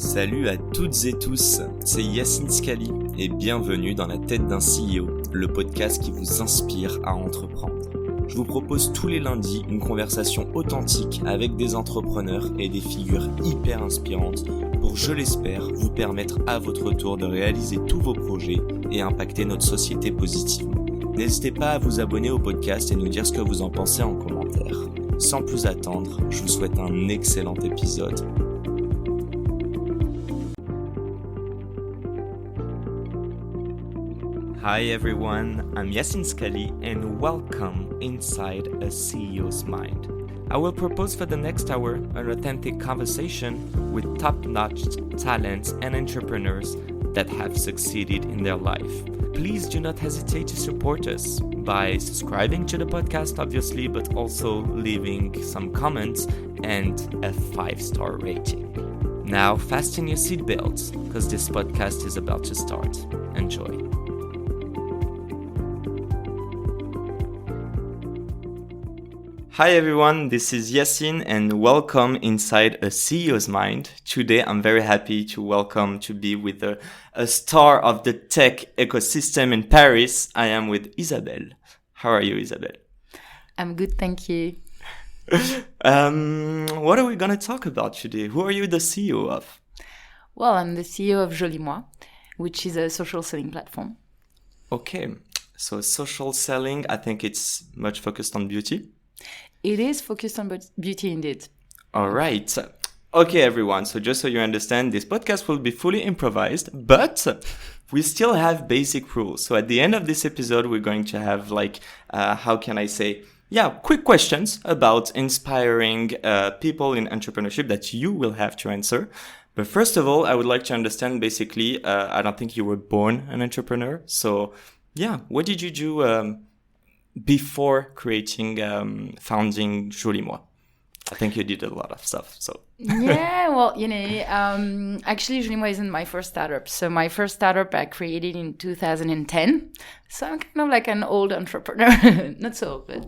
Salut à toutes et tous, c'est Yacine Scali et bienvenue dans la tête d'un CEO, le podcast qui vous inspire à entreprendre. Je vous propose tous les lundis une conversation authentique avec des entrepreneurs et des figures hyper inspirantes pour, je l'espère, vous permettre à votre tour de réaliser tous vos projets et impacter notre société positivement. N'hésitez pas à vous abonner au podcast et nous dire ce que vous en pensez en commentaire. Sans plus attendre, je vous souhaite un excellent épisode. Hi everyone, I'm Yacine Scali and welcome inside a CEO's mind. I will propose for the next hour an authentic conversation with top-notch talents and entrepreneurs that have succeeded in their life. Please do not hesitate to support us by subscribing to the podcast, obviously, but also leaving some comments and a 5-star rating. Now, fasten your seatbelts because this podcast is about to start. Enjoy. Hi everyone, this is Yacine and welcome inside a CEO's Mind. Today I'm very happy to be with a star of the tech ecosystem in Paris. I am with Isabelle. How are you, Isabelle? I'm good, thank you. What are we going to talk about today? Who are you the CEO of? Well, I'm the CEO of Jolimoi, which is a social selling platform. Okay, so social selling, I think it's much focused on beauty. It is focused on beauty indeed. All right. Okay, everyone. So just so you understand, this podcast will be fully improvised, but we still have basic rules. So at the end of this episode, we're going to have quick questions about inspiring people in entrepreneurship that you will have to answer. But first of all, I would like to understand basically, I don't think you were born an entrepreneur. So what did you do before founding Jolimoi? I think you did a lot of stuff. So yeah, well, actually Jolimoi isn't my first startup. So my first startup I created in 2010. So I'm kind of like an old entrepreneur, not so old, but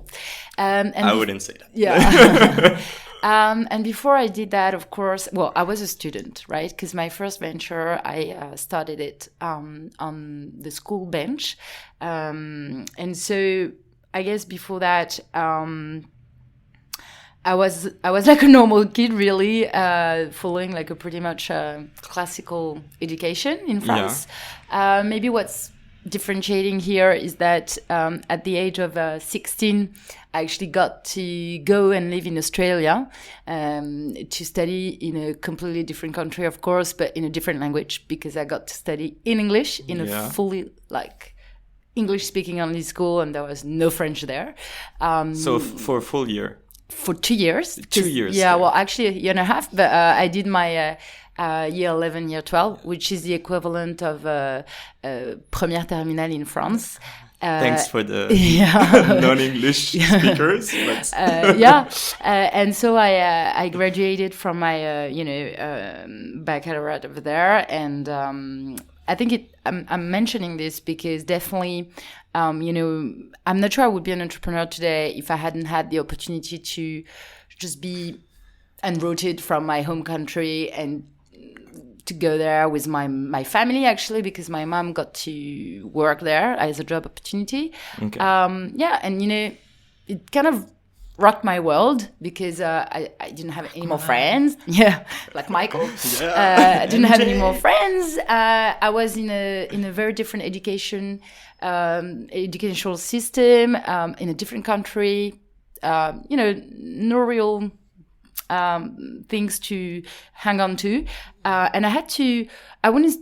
I wouldn't say that. Yeah. And before I did that, of course, well, I was a student, right? Because my first venture, I started it on the school bench, and so I guess before that, I was like a normal kid, really, following like a pretty much classical education in France. Yeah. Maybe what's differentiating here is that at the age of 16, I actually got to go and live in Australia to study in a completely different country, of course, but in a different language, because I got to study in English in a fully English-speaking only school, and there was no French there. So for a full year? For 2 years. 2 years. Yeah, well, actually a year and a half, but I did my year 11, year 12, which is the equivalent of première terminale in France. Thanks for the non-English speakers. And so I graduated from my baccalaureate over there, and I think I'm mentioning this because definitely, I'm not sure I would be an entrepreneur today if I hadn't had the opportunity to just be enrooted from my home country and to go there with my family, actually, because my mom got to work there as a job opportunity. Okay. It kind of rocked my world because I didn't have any more friends. Yeah, like Michael. I didn't have any more friends. I was in a very different educational system, in a different country. No real things to hang on to. And I had to, I wouldn't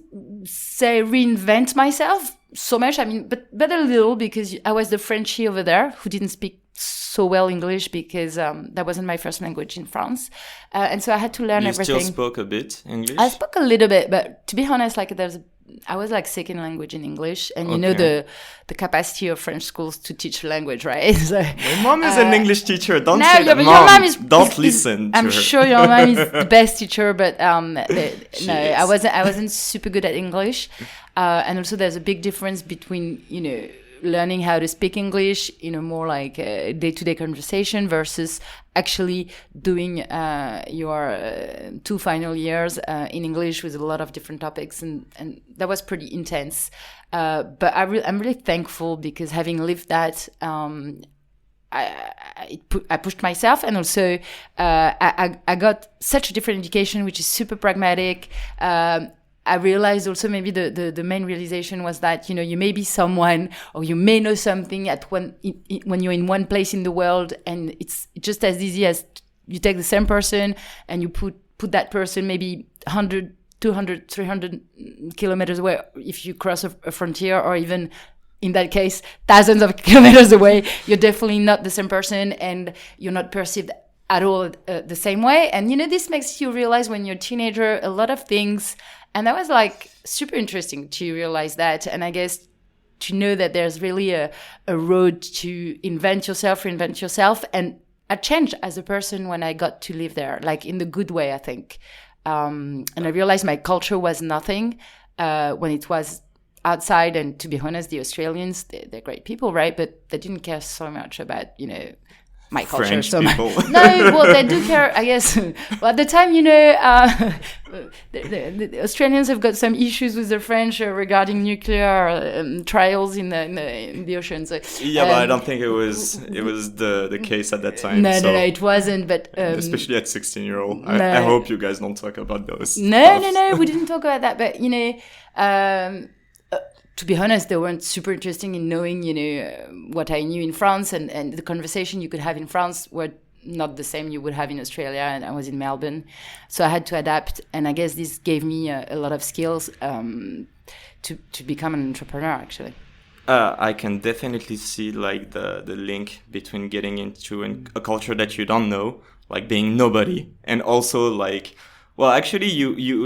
say reinvent myself so much, but a little, because I was the Frenchie over there who didn't speak so well English because that wasn't my first language in France. And so I had to learn everything. You still spoke a bit English? I spoke a little bit, but to be honest, I was like second language in English, and you know the capacity of French schools to teach a language, right? So, my mom is an English teacher. Don't say that. Mom, don't listen to her. I'm sure your mom is the best teacher, but I wasn't super good at English, and also there's a big difference between learning how to speak English in a more like day-to-day conversation versus actually doing your 2 final years in English with a lot of different topics, and that was pretty intense. But I'm really thankful because having lived that, I pushed myself, and also I got such a different education, which is super pragmatic. I realized also maybe the main realization was that, you know, you may be someone or you may know something when you're in one place in the world, and it's just as easy as you take the same person and you put that person maybe 100, 200, 300 kilometers away if you cross a frontier, or even in that case, thousands of kilometers away. You're definitely not the same person, and you're not perceived at all the same way. And, you know, this makes you realize when you're a teenager a lot of things. And that was like super interesting to realize that. And I guess to know that there's really a road to reinvent yourself. And I changed as a person when I got to live there, like in the good way, I think. And I realized my culture was nothing when it was outside. And to be honest, the Australians, they're great people, right? But they didn't care so much about, you know, my culture. French so people. No, well, they do care, I guess. Well, at the time, you know, the Australians have got some issues with the French regarding nuclear trials in the ocean. So, yeah, but I don't think it was the case at that time. No, it wasn't. But especially at 16-year-old, I hope you guys don't talk about those. No, we didn't talk about that. But you know. To be honest, they weren't super interesting in knowing, you know, what I knew in France, and the conversation you could have in France were not the same you would have in Australia, and I was in Melbourne. So I had to adapt, and I guess this gave me a lot of skills to become an entrepreneur, actually. I can definitely see like the link between getting into a culture that you don't know, like being nobody, and also like... Well, actually,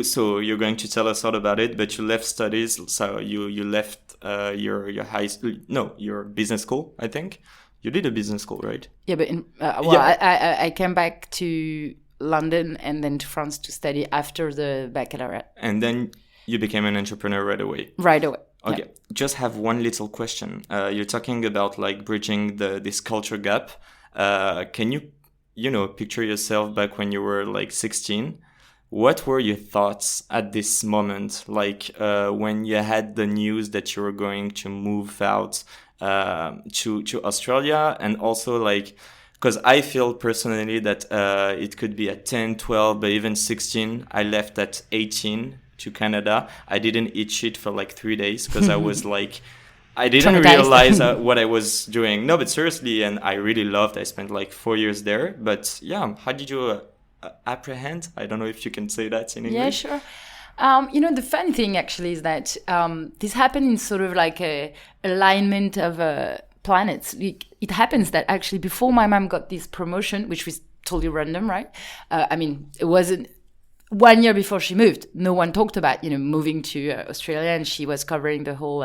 so you're going to tell us all about it, but you left studies, so you left your business school, I think. You did a business school, right? Yeah, but I came back to London and then to France to study after the baccalaureate. And then you became an entrepreneur right away. Right away. Okay, just have one little question. You're talking about like bridging this culture gap. Can you picture yourself back when you were like 16? What were your thoughts at this moment, like when you had the news that you were going to move out to Australia? And also like, because I feel personally that it could be at 10, 12, but even 16. I left at 18 to Canada. I didn't eat shit for like 3 days because I was like, I didn't realize what I was doing. No, but seriously, and I really loved, I spent like 4 years there. But yeah, how did you... apprehend? I don't know if you can say that in English. Yeah, sure. You know, the funny thing actually is that this happened in sort of like a alignment of planets. It happens that actually before my mom got this promotion, which was totally random, right? I mean, it wasn't 1 year before she moved. No one talked about, you know, moving to Australia, and she was covering the whole,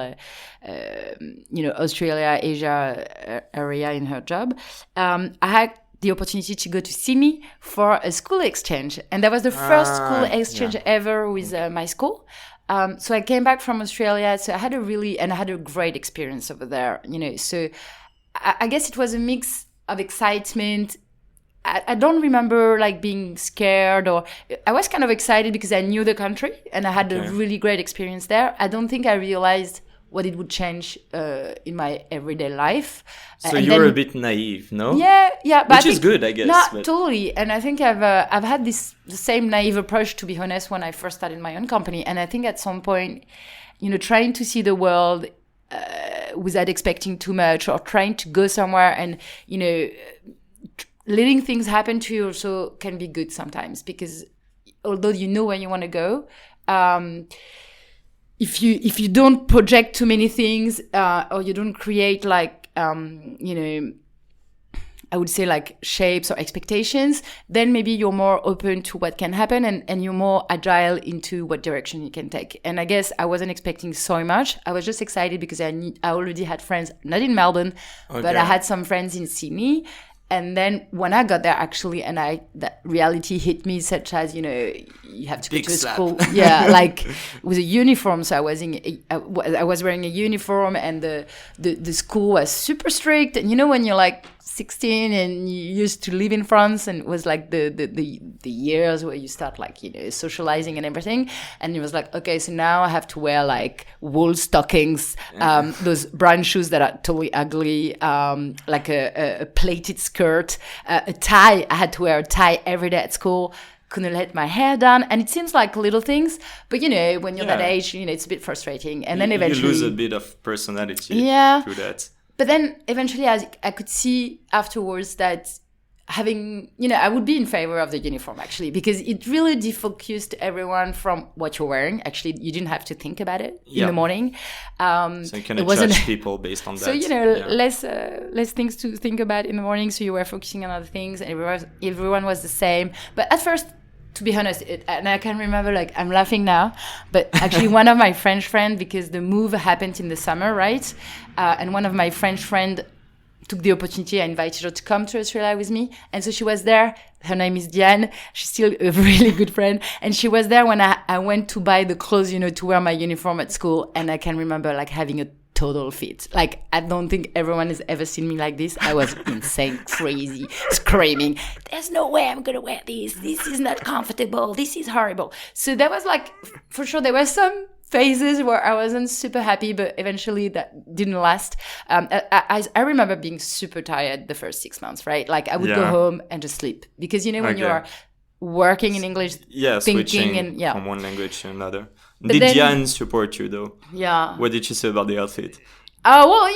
Australia, Asia area in her job. I had the opportunity to go to Sydney for a school exchange. And that was the first school exchange ever with my school. So I came back from Australia. So I had a great experience over there, you know. So I guess it was a mix of excitement. I don't remember like being scared, or I was kind of excited because I knew the country and I had a really great experience there. I don't think I realized what it would change in my everyday life. So you were a bit naive, no? Yeah, but which is good, I guess. No, totally. And I think I've had the same naive approach, to be honest, when I first started my own company. And I think at some point, you know, trying to see the world without expecting too much, or trying to go somewhere and, you know, letting things happen to you also can be good sometimes, because although you know where you want to go, if you don't project too many things, or you don't create like I would say like shapes or expectations, then maybe you're more open to what can happen, and you're more agile into what direction you can take. And I guess I wasn't expecting so much. I was just excited because I already had friends, not in Melbourne, but I had some friends in Sydney. And then when I got there, actually, that reality hit me, such as, you have to Big go to slap. school. Yeah, like with a uniform. So I was wearing a uniform, and the school was super strict. And when you're like 16 and you used to live in France, and it was like the years where you start like, socializing and everything. And it was like, okay, so now I have to wear like wool stockings, those brown shoes that are totally ugly, like a plated skirt, a tie. I had to wear a tie every day at school. Couldn't let my hair down. And it seems like little things, but when you're that age, it's a bit frustrating. And then eventually you lose a bit of personality through that. But then eventually I could see afterwards that having, I would be in favor of the uniform, actually, because it really defocused everyone from what you're wearing. Actually, you didn't have to think about it in the morning. So you can judge people based on that. So, less things to think about in the morning. So you were focusing on other things, and everyone was the same. But at first, to be honest, and I can remember, like, I'm laughing now, but actually one of my French friends, because the move happened in the summer, right? And one of my French friends took the opportunity. I invited her to come to Australia with me. And so she was there. Her name is Diane. She's still a really good friend. And she was there when I went to buy the clothes, to wear my uniform at school. And I can remember, like, having a total fit. Like, I don't think everyone has ever seen me like this. I was insane, crazy, screaming, there's no way I'm going to wear this. This is not comfortable. This is horrible. So there was like, for sure, there were some phases where I wasn't super happy, but eventually that didn't last. I remember being super tired the first 6 months, right? Like I would go home and just sleep because, when you are working in English, switching and from one language to another. Did Diane support you though? Yeah. What did she say about the outfit? Oh, well,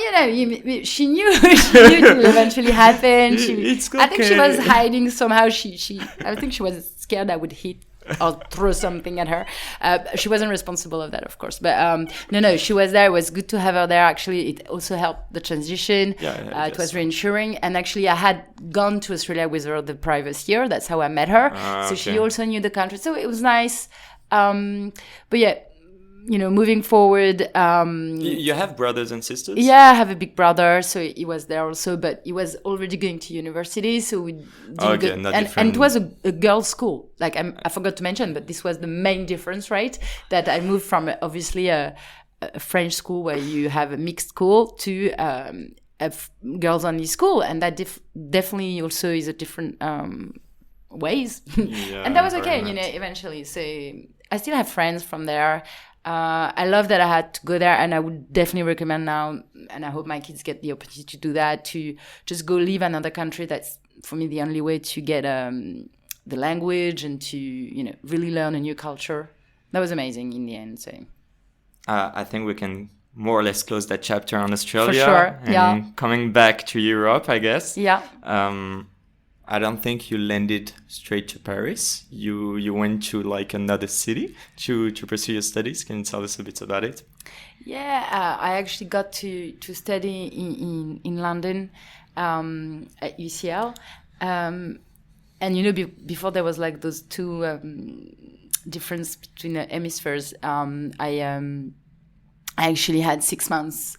she knew it will eventually happen. It's okay. I think she was hiding somehow. I think she was scared I would hit or throw something at her. She wasn't responsible of that, of course. But no, she was there. It was good to have her there. Actually, it also helped the transition. It was reassuring. And actually, I had gone to Australia with her the previous year. That's how I met her. So she also knew the country. So it was nice. But yeah, moving forward. You have brothers and sisters? Yeah, I have a big brother, so he was there also, but he was already going to university, so we didn't go. And it was a girls' school. Like I forgot to mention, but this was the main difference, right? That I moved from obviously a French school where you have a mixed school to a girls-only school, and that definitely also is a different ways. And that was okay, eventually. So I still have friends from there. I love that I had to go there, and I would definitely recommend now, and I hope my kids get the opportunity to do that, to just go live in another country. That's, for me, the only way to get the language and to, really learn a new culture. That was amazing in the end. So I think we can more or less close that chapter on Australia. For sure, and coming back to Europe, I guess. Yeah. I don't think you landed straight to Paris. You went to like another city to pursue your studies. Can you tell us a bit about it? Yeah, I actually got to study in London at UCL. And before there was like those two difference between the hemispheres. I actually had 6 months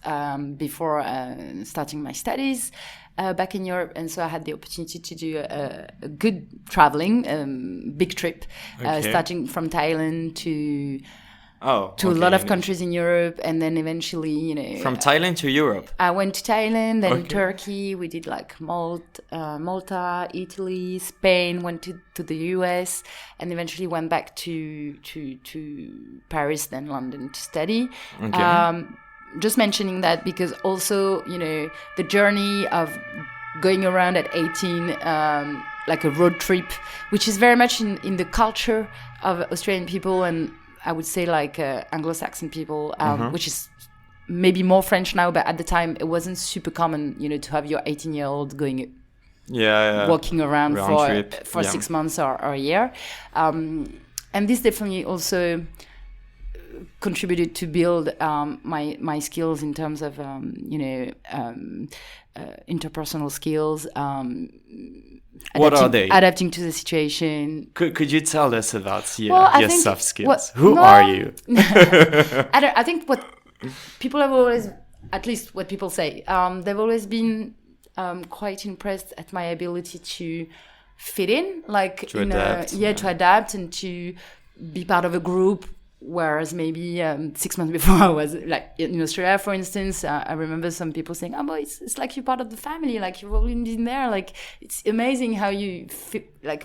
before starting my studies back in Europe, and so I had the opportunity to do a good traveling, big trip, starting from Thailand to a lot of countries in Europe, and then eventually, from Thailand to Europe. I went to Thailand, then Turkey. We did like Malta, Italy, Spain. Went to the US, and eventually went back to Paris, then London to study. Just mentioning that because also, the journey of going around at 18, like a road trip, which is very much in the culture of Australian people, and I would say like Anglo-Saxon people, which is maybe more French now, but at the time it wasn't super common, to have your 18-year-old going, walking around for 6 months or a year. And this definitely also contributed to build my skills in terms of interpersonal skills. What are they? Adapting to the situation. Could you tell us about your soft skills? Who no, are you? I think what people have always, at least what people say, they've always been quite impressed at my ability to fit in, like to adapt. To adapt and to be part of a group. Whereas maybe 6 months before I was like in Australia, for instance, I remember some people saying, "Oh, boy, it's like you're part of the family. Like you've always been there. Like it's amazing how you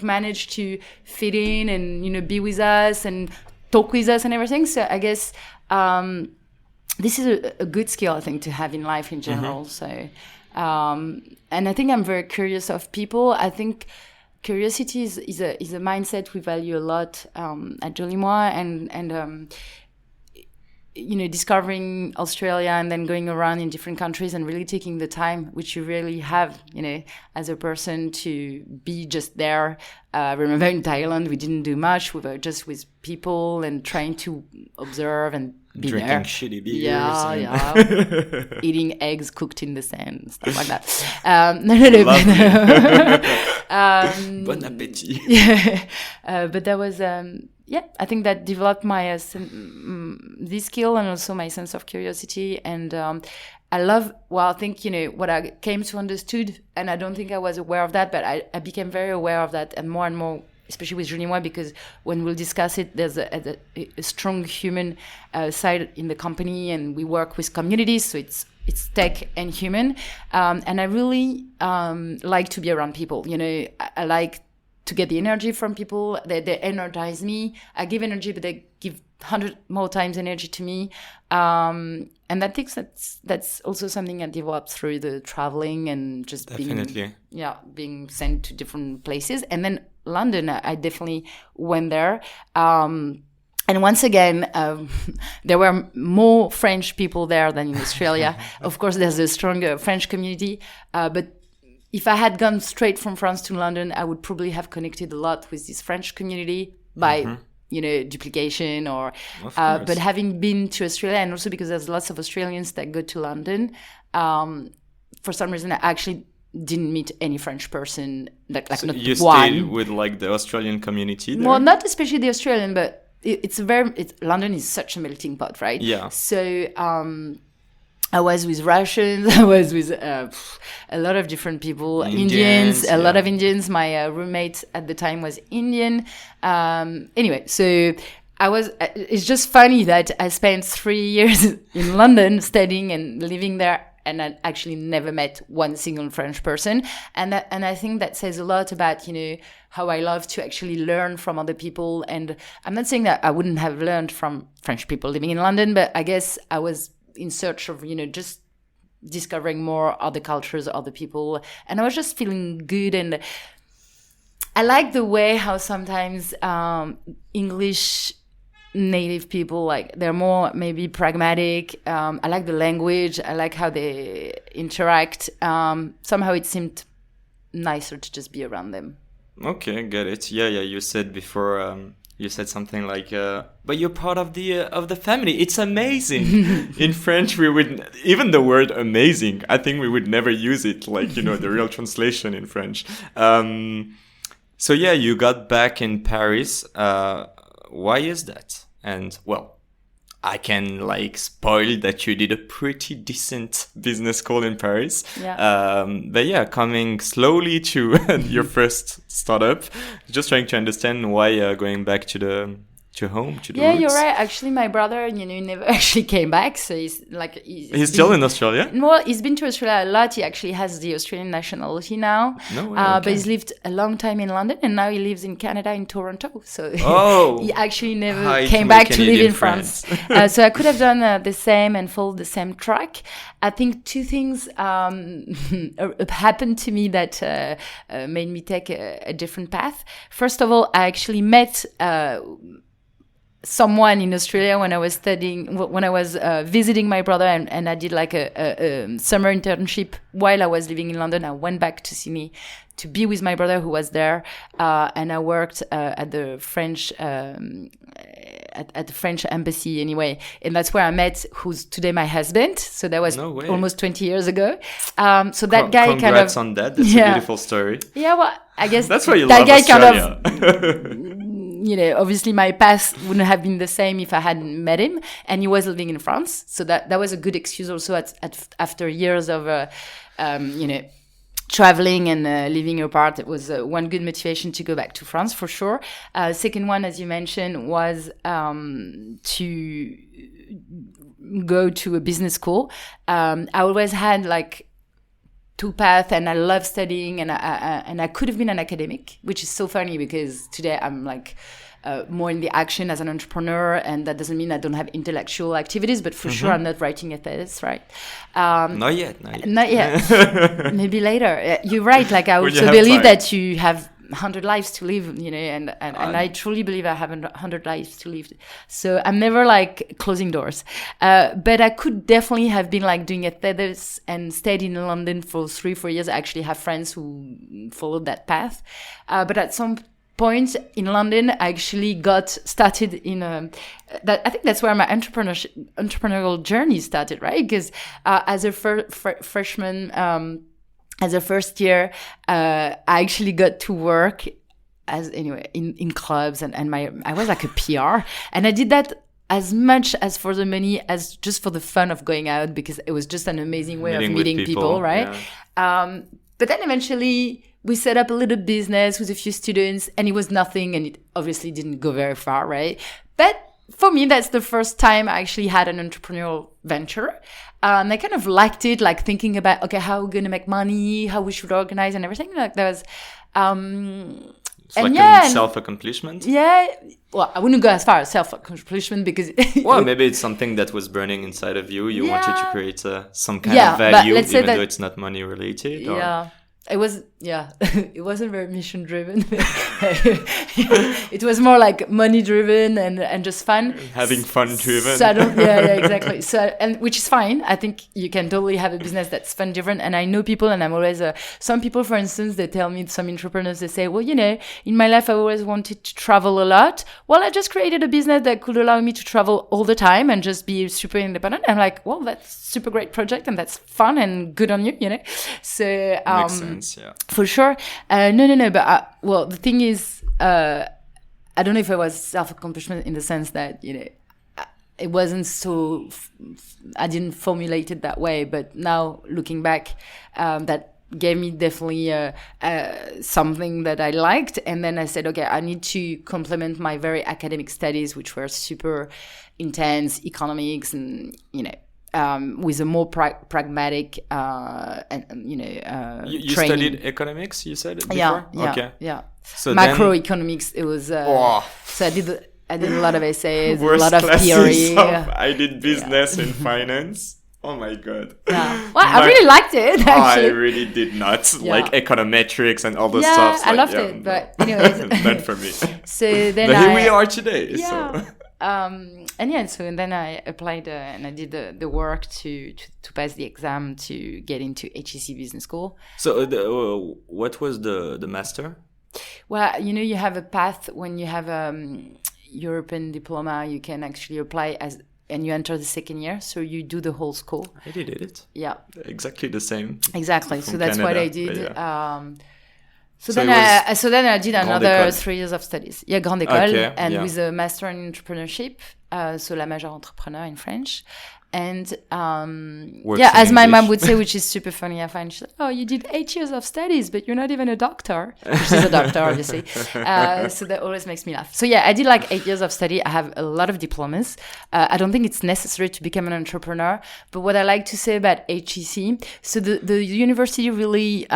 manage to fit in and be with us and talk with us and everything." So I guess this is a good skill, I think, to have in life in general. So and I think I'm very curious of people. I think curiosity is a mindset we value a lot at Jolimoi, and discovering Australia and then going around in different countries and really taking the time, which you really have, as a person, to be just there. Remember in Thailand, we didn't do much. We were just with people and trying to observe and be drinking there. Shitty beers. Yeah. Eating eggs cooked in the sand, stuff like that. Bon appétit. Yeah. But that was, I think that developed my this skill and also my sense of curiosity. And I think, what I came to understood, and I don't think I was aware of that, but I became very aware of that and more, especially with Jolimoi, because when we'll discuss it, there's a strong human side in the company, and we work with communities, so it's tech and human. And I really like to be around people. I like to get the energy from people. They energize me. I give energy, but they give 100 more times energy to me. And I think that's also something I developed through the traveling and just being sent to different places. And then London, I definitely went there. And once again, there were more French people there than in Australia. Of course, there's a stronger French community. But if I had gone straight from France to London, I would probably have connected a lot with this French community by, duplication or... but having been to Australia, and also because there's lots of Australians that go to London, for some reason, I actually didn't meet any French person. So not you one. Stayed with the Australian community there? Well, not especially the Australian, but London is such a melting pot, right? Yeah. So I was with Russians, I was with a lot of different people, Indians, a lot of Indians. My roommate at the time was Indian. Anyway, so it's just funny that I spent 3 years in London studying and living there, and I actually never met one single French person. And I think that says a lot about, how I love to actually learn from other people. And I'm not saying that I wouldn't have learned from French people living in London, but I guess I was in search of, just discovering more other cultures, other people. And I was just feeling good. And I like the way how sometimes English native people, they're more maybe pragmatic. I like the language. I like how they interact. Somehow it seemed nicer to just be around them. Okay, get it. Yeah. You said before, you said something like, but you're part of the family. It's amazing. In French, we would, even the word amazing, I think we would never use it, the real translation in French. So yeah, you got back in Paris. Why is that? And well, I can spoil that you did a pretty decent business school in Paris. Yeah. But yeah, coming slowly to your first startup, just trying to understand why going back to the home, to the roots. You're right. Actually, my brother, never actually came back. So he's still in Australia? Well, he's been to Australia a lot. He actually has the Australian nationality now. No way. Okay. But he's lived a long time in London, and now he lives in Canada, in Toronto. So he actually never came back to live in France. So I could have done the same and followed the same track. I think two things happened to me that made me take a different path. First of all, I actually met someone in Australia when I was visiting my brother, and I did a summer internship while I was living in London. I went back to Sydney to be with my brother who was there, and I worked at the French at the French embassy anyway, and that's where I met who's today my husband. So that was almost 20 years ago. So that guy congrats on that. That's a beautiful story. Yeah, well, I guess that's why you love Australia. Obviously my path wouldn't have been the same if I hadn't met him, and he was living in France. So that was a good excuse also after years of, traveling and living apart, it was one good motivation to go back to France for sure. Second one, as you mentioned, was to go to a business school. I always had like two paths, and I love studying, and I could have been an academic, which is so funny because today I'm like more in the action as an entrepreneur, and that doesn't mean I don't have intellectual activities, but for sure I'm not writing a thesis, right? Not yet. Maybe later. You're right. Like I also believe that you have 100 lives to live, you know, and I truly believe I have 100 lives to live. So I'm never like closing doors. But I could definitely have been like doing a thesis and stayed in London for 3-4 years. I actually have friends who followed that path. But at some point in London, I actually got started in that. I think that's where my entrepreneurial journey started, right? Because as a freshman, as a first year, I actually got to work in clubs, and I was like a PR, and I did that as much as for the money as just for the fun of going out, because it was just an amazing way of meeting people, right? Yeah. But then eventually we set up a little business with a few students, and it was nothing, and it obviously didn't go very far, right? But for me, that's the first time I actually had an entrepreneurial venture. And I kind of liked it, like thinking about, okay, how we're going to make money, how we should organize and everything. Like that was... it's like a self-accomplishment? Yeah. Well, I wouldn't go as far as self-accomplishment because... well, maybe it's something that was burning inside of you. You wanted to create some kind of value, even though it's not money related. Or... Yeah. It was, it wasn't very mission driven. It was more like money driven and just fun. Having fun driven. So I don't, exactly. So, and which is fine. I think you can totally have a business that's fun driven. And I know people, and I'm always, some people, for instance, they tell me, some entrepreneurs, they say, well, you know, in my life, I always wanted to travel a lot. Well, I just created a business that could allow me to travel all the time and just be super independent. I'm like, well, that's super great project, and that's fun and good on you, you know? So, makes sense, yeah. For sure. No. But well, the thing is, I don't know if it was self-accomplishment in the sense that, you know, it wasn't so. I didn't formulate it that way. But now looking back, that gave me definitely something that I liked. And then I said, okay, I need to complement my very academic studies, which were super intense, economics, and you know. With a more pragmatic, you training. studied economics, you said before? Yeah. So macroeconomics, it was. So I did a lot of essays, a lot of theory. I did business and finance. Oh my god. Yeah. Well, I really liked it. Actually. I really did not like econometrics and all those stuff. I loved it, but anyways, not for me. So then, but here we are today. Yeah. So. And then I applied and I did the work to pass the exam to get into HEC Business School. So what was the master? Well, you know, you have a path when you have European diploma, you can actually apply and you enter the second year, so you do the whole school. I did it. Yeah. Exactly the same. Exactly. So that's Canada, what I did. Yeah. So then I did another 3 years of studies. Yeah, Grande École, with a master in entrepreneurship, so la majeure entrepreneur in French. And as my mom would say, which is super funny, I find, she's like, oh, you did 8 years of studies, but you're not even a doctor. She's a doctor, obviously. So that always makes me laugh. So yeah, I did like 8 years of study. I have a lot of diplomas. I don't think it's necessary to become an entrepreneur. But what I like to say about HEC, so the university really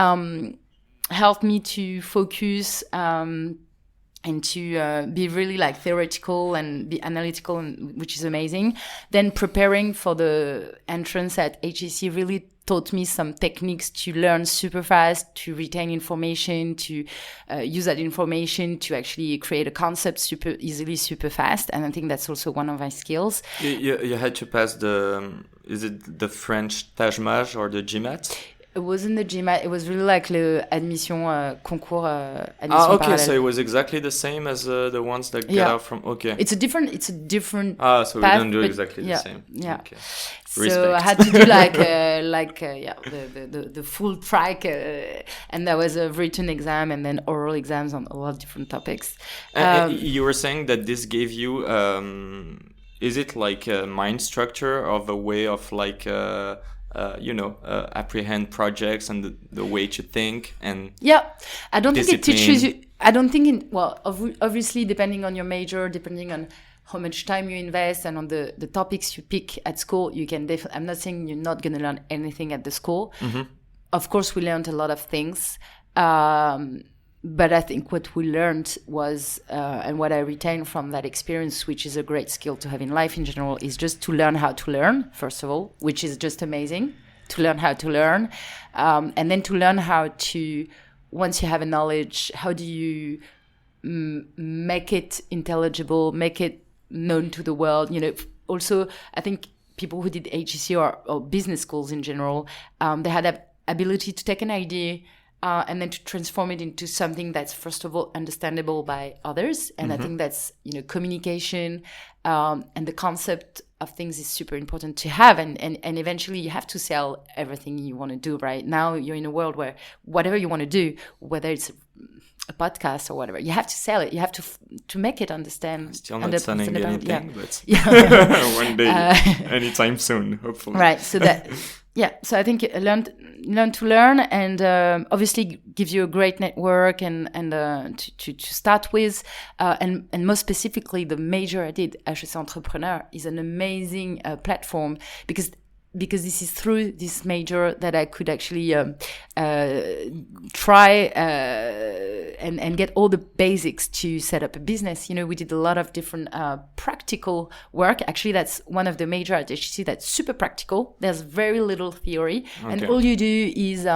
helped me to focus and to be really like theoretical and be analytical, which is amazing. Then preparing for the entrance at HEC really taught me some techniques to learn super fast, to retain information, to use that information to actually create a concept super easily, super fast. And I think that's also one of my skills. You had to pass is it the French Tajmaj or the GMAT? It wasn't the GMAT. It was really like the admission concours. Admission okay, parallel. So it was exactly the same as the ones that get out from. Okay. It's a different. So path, we don't do exactly the same. Yeah. Okay. So Respect. I had to do the full track, and there was a written exam and then oral exams on a lot of different topics. You were saying that this gave you. Is it like a mind structure of a way of like apprehend projects and the way to think and I don't think it discipline. teaches you. I don't think obviously depending on your major, depending on how much time you invest and on the topics you pick at school, you can I'm not saying you're not going to learn anything at the school. Of course we learned a lot of things, but I think what we learned was and what I retained from that experience, which is a great skill to have in life in general, is just to learn how to learn, first of all, which is just amazing, to learn how to learn, and then to learn how to, once you have a knowledge, how do you make it intelligible, make it known to the world. Also I think people who did HEC or business schools in general, they had that ability to take an idea and then to transform it into something that's first of all understandable by others, and I think that's communication and the concept of things is super important to have, and eventually you have to sell everything you want to do. Right now you're in a world where whatever you want to do, whether it's a podcast or whatever, you have to sell it, you have to make it understand. Still not selling anything, but one day, anytime soon, hopefully. Right, so that so I think learn to learn, and obviously gives you a great network and to start with, and most specifically the major I did, HEC Entrepreneurial, is an amazing platform because this is through this major that I could actually try and get all the basics to set up a business. We did a lot of different practical work. Actually, that's one of the major at HEC that's super practical. There's very little theory. Okay. And all you do is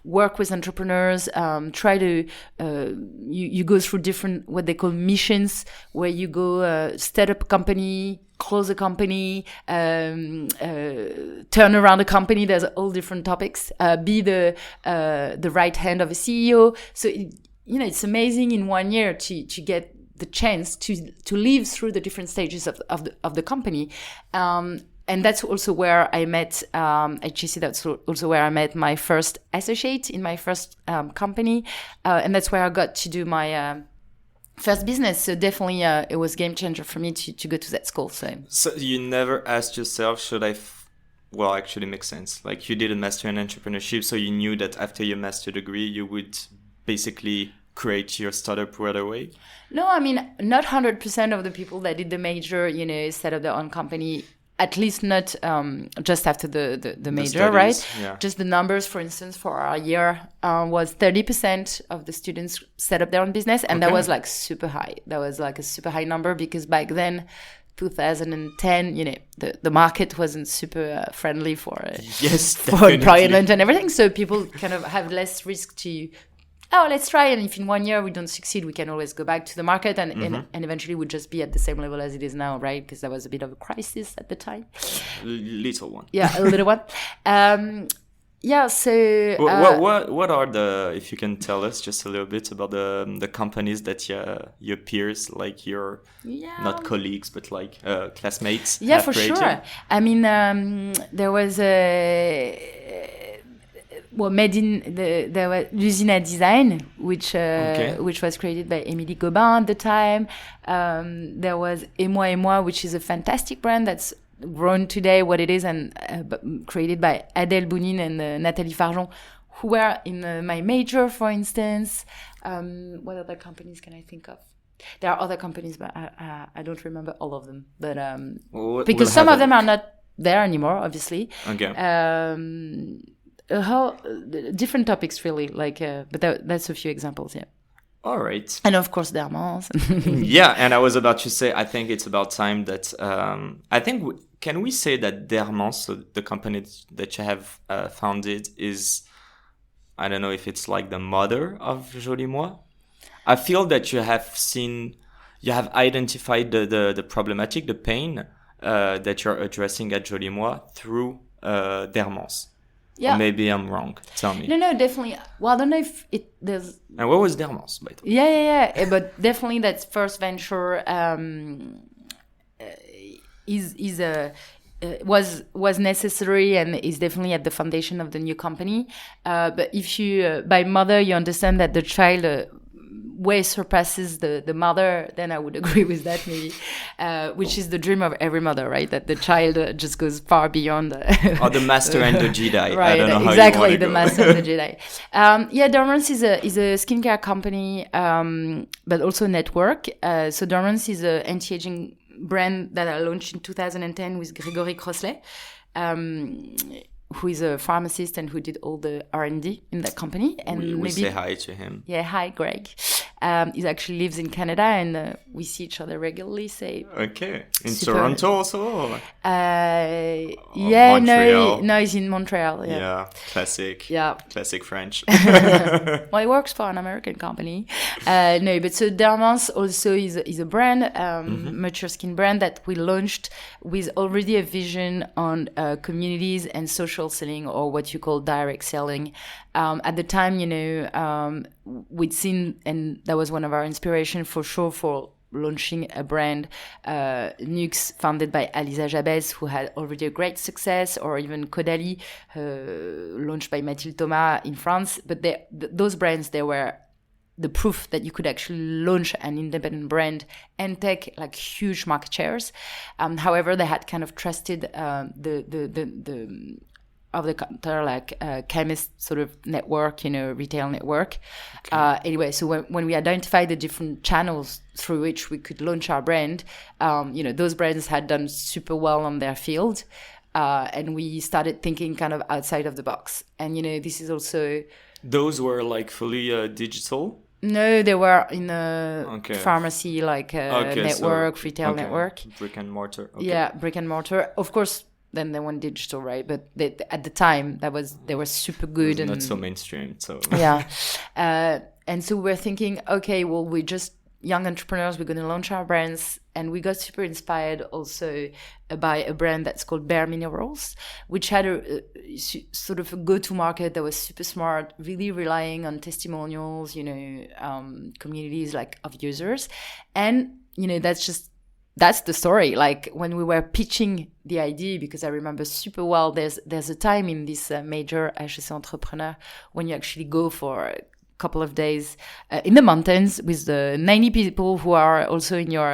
work with entrepreneurs, try to, you go through different, what they call missions, where you go set up a company, close a company, turn around a company. There's all different topics. Be the right hand of a CEO. So it's amazing in 1 year to get the chance to live through the different stages of the company. And that's also where I met HEC. That's also where I met my first associate in my first company, and that's where I got to do my first business. So definitely it was game changer for me to go to that school. So you never asked yourself, should I well, actually makes sense. Like, you did a master in entrepreneurship, so you knew that after your master degree you would basically create your startup right away? No, I mean, not 100% of the people that did the major set up their own company, at least not just after the major, studies, right? Yeah. Just the numbers, for instance, for our year was 30% of the students set up their own business. And that was like super high. That was like a super high number because back then, 2010, the market wasn't super friendly for employment and everything. So people kind of have less risk to, let's try. And if in 1 year we don't succeed, we can always go back to the market and eventually would just be at the same level as it is now, right? Because there was a bit of a crisis at the time. Little one. Yeah, a little one. So... what are the, if you can tell us just a little bit about the companies that your peers, like your, not colleagues, but like classmates have for created? Sure. I mean, there was there was l'usine à design, which was created by Émilie Gobin at the time. There was Et Moi, which is a fantastic brand that's grown today what it is, and created by Adèle Bounine and Nathalie Farjon, who were in my major, for instance. What other companies can I think of? There are other companies, but I don't remember all of them. But because some of them are not there anymore, obviously. Okay. Different topics, really. Like, but that's a few examples. Yeah. All right. And of course, Dermans. Yeah, and I was about to say, I think it's about time that can we say that Dermans, so the company that you have founded, is, I don't know if it's like the mother of Jolimoi? I feel that you have identified the problematic, the pain that you're addressing at Jolimoi through Dermans. Yeah. Or maybe I'm wrong. Tell me. No, definitely. Well, I don't know if there's... And what was Dermans, by the way? Yeah. But definitely that first venture was necessary and is definitely at the foundation of the new company. But if you, by mother, you understand that the child way surpasses the mother, then I would agree with that maybe, which is the dream of every mother, right? That the child just goes far beyond. Or the master and the Jedi. Right, I don't know exactly, how you the go. master and the Jedi. Dormance is a skincare company, but also a network. So Dormance is an anti-aging brand that I launched in 2010 with Grégory Crossley, who is a pharmacist and who did all the R&D in that company. And we say hi to him. Yeah, hi, Greg. He actually lives in Canada, and we see each other regularly. Okay, in Toronto also. Montreal. No, he's in Montreal. Yeah, classic French. Well, he works for an American company. But so Dermance also is a brand, mature skin brand that we launched with already a vision on communities and social selling, or what you call direct selling. At the time, we'd seen, and that was one of our inspiration for sure for launching a brand, Nux, founded by Alisa Jabez, who had already a great success, or even Caudalie, launched by Mathilde Thomas in France. But those brands, they were the proof that you could actually launch an independent brand and take like huge market shares. However, they had kind of trusted the over-the-counter chemist sort of network, retail network. Okay. Anyway, so when we identified the different channels through which we could launch our brand, those brands had done super well on their field. And we started thinking kind of outside of the box. And, this is also... Those were like fully digital? No, they were in a pharmacy, network, retail network. Brick and mortar. Okay. Yeah, brick and mortar. Of course, then they went digital, right? But at the time, they were super good. And not so mainstream, so... Yeah. And so we're thinking, okay, well, we're just young entrepreneurs. We're going to launch our brands. And we got super inspired also by a brand that's called Bare Minerals, which had a sort of a go-to-market that was super smart, really relying on testimonials, communities of users. And, that's the story. Like when we were pitching the idea, because I remember super well, there's a time in this major HEC Entrepreneur when you actually go for a couple of days in the mountains with the 90 people who are also in your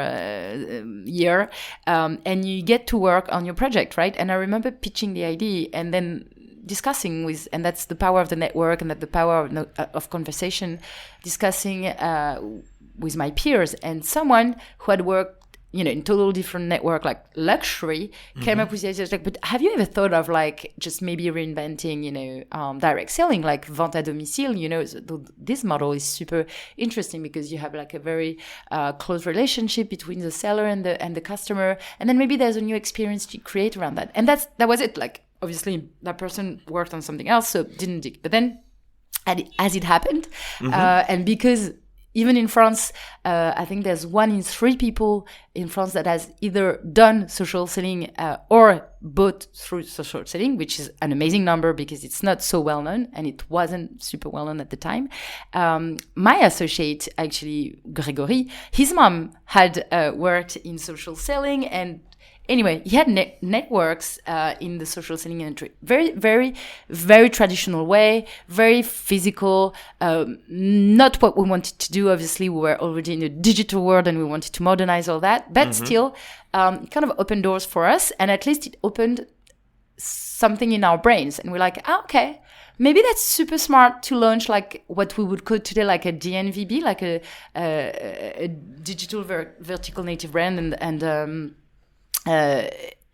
year, and you get to work on your project, right? And I remember pitching the idea and then discussing with, and that's the power of the network and that the power of conversation, discussing with my peers, and someone who had worked in total different network, like luxury, came up with the idea, but have you ever thought of just maybe reinventing, direct selling, like vente à domicile? This model is super interesting because you have a very close relationship between the seller and the customer, and then maybe there's a new experience to create around that. And that was it. Obviously, that person worked on something else, so didn't dig. But then, as it happened, and because even in France, I think there's 1 in 3 people in France that has either done social selling or bought through social selling, which is an amazing number because it's not so well known and it wasn't super well known at the time. My associate, actually, Grégory, his mom had worked in social selling, and anyway, he had networks in the social selling industry. Very, very, very traditional way, very physical. Not what we wanted to do. Obviously, we were already in a digital world and we wanted to modernize all that. But still, kind of opened doors for us. And at least it opened something in our brains. And we're like, okay, maybe that's super smart to launch what we would call today a DNVB, a digital vertical native brand.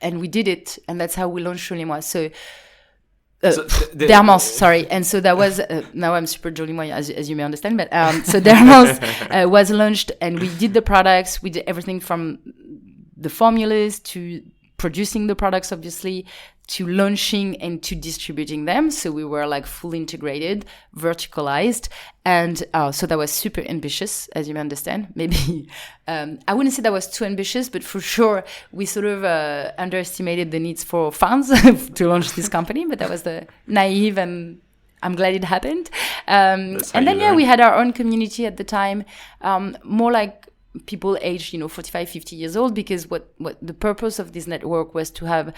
And we did it, and that's how we launched Jolimoi. So, Dermance, sorry. And so that was, now I'm super Jolimoi, as you may understand, but so Dermance was launched, and we did the products. We did everything from the formulas to producing the products, obviously, to launching and to distributing them. So we were fully integrated, verticalized. And so that was super ambitious, as you may understand. Maybe, I wouldn't say that was too ambitious, but for sure, we sort of underestimated the needs for funds to launch this company. But that was the naive, and I'm glad it happened. And then, we had our own community at the time, more people aged 45, 50 years old, because what the purpose of this network was to have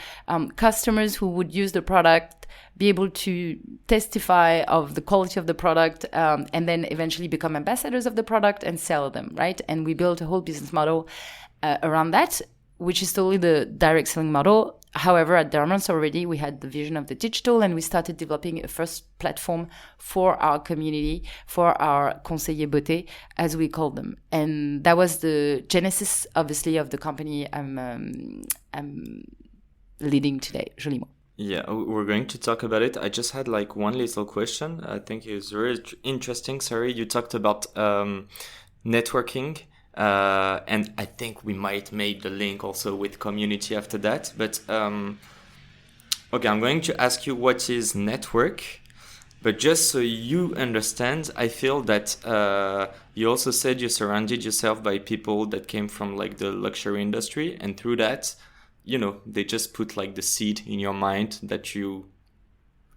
customers who would use the product, be able to testify of the quality of the product, and then eventually become ambassadors of the product and sell them, right? And we built a whole business model around that, which is totally the direct selling model. However, at Dermans already, we had the vision of the digital, and we started developing a first platform for our community, for our conseillers beauté, as we call them. And that was the genesis, obviously, of the company I'm leading today, Jolimoi. Yeah, we're going to talk about it. I just had like one little question. I think it was very interesting. Sorry, you talked about networking. And I think we might make the link also with community after that. But okay, I'm going to ask you what is network. But just so you understand, I feel that you also said you surrounded yourself by people that came from like the luxury industry, and through that, they just put like the seed in your mind that you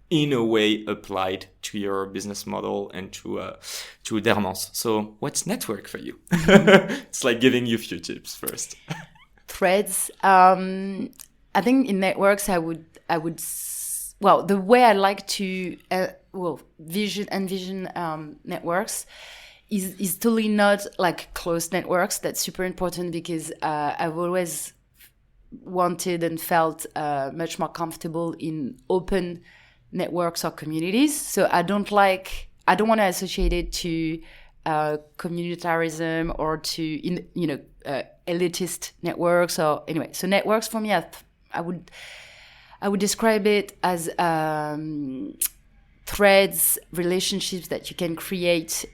in a way applied to your business model and to Dermans. So what's network for you? It's like giving you a few tips first. Threads. I think in networks, I would the way I like to envision networks is totally not like closed networks. That's super important, because I've always wanted and felt much more comfortable in open networks or communities. So I don't want to associate it to communitarism or to elitist networks, or anyway. So networks for me, I would describe it as threads, relationships that you can create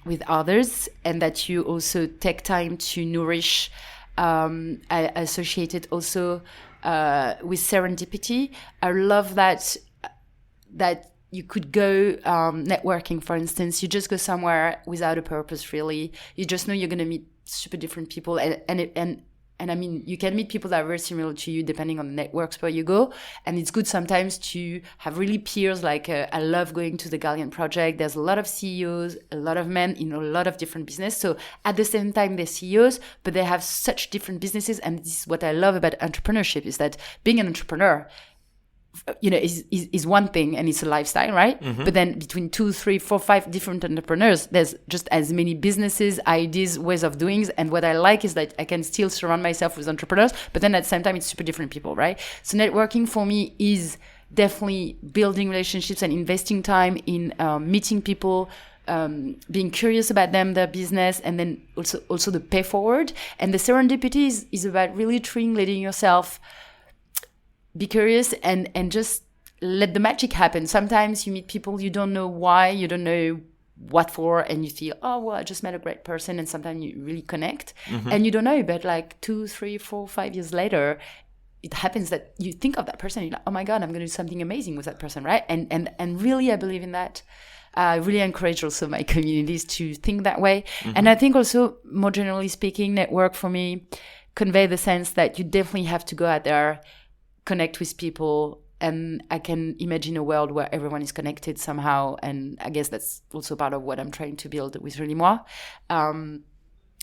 with others, and that you also take time to nourish. I associate it also with serendipity. I love that you could go networking, for instance. You just go somewhere without a purpose, really. You just know you're going to meet super different people, and I mean, you can meet people that are very similar to you depending on the networks where you go. And it's good sometimes to have really peers. Like I love going to the Galleon Project. There's a lot of CEOs, a lot of men in a lot of different business. So at the same time, they're CEOs, but they have such different businesses. And this is what I love about entrepreneurship, is that being an entrepreneur, is one thing, and it's a lifestyle, right? Mm-hmm. But then between 2, 3, 4, 5 different entrepreneurs, there's just as many businesses, ideas, ways of doing. And what I like is that I can still surround myself with entrepreneurs, but then at the same time, it's super different people, right? So networking for me is definitely building relationships and investing time in meeting people, being curious about them, their business, and then also the pay forward. And the serendipity is about really letting yourself be curious and just let the magic happen. Sometimes you meet people, you don't know why, you don't know what for, and you feel, oh, well, I just met a great person, and sometimes you really connect. Mm-hmm. And you don't know, but like 2, 3, 4, 5 years later, it happens that you think of that person, you're like, oh my God, I'm going to do something amazing with that person, right? And really, I believe in that. I really encourage also my communities to think that way. Mm-hmm. And I think also, more generally speaking, network for me convey the sense that you definitely have to go out there, connect with people, and I can imagine a world where everyone is connected somehow, and I guess that's also part of what I'm trying to build with Jolimoi. And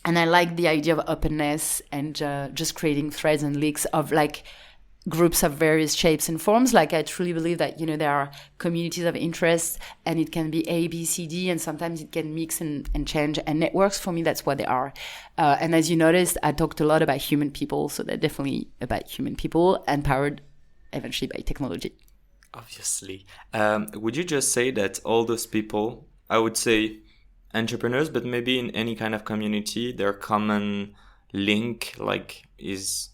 I like the idea of openness and just creating threads and links of like groups of various shapes and forms. Like I truly believe that, there are communities of interest, and it can be A, B, C, D, and sometimes it can mix and change. And networks, for me, that's what they are. And as you noticed, I talked a lot about human people. So they're definitely about human people, empowered eventually by technology. Obviously. Would you just say that all those people, I would say entrepreneurs, but maybe in any kind of community, their common link is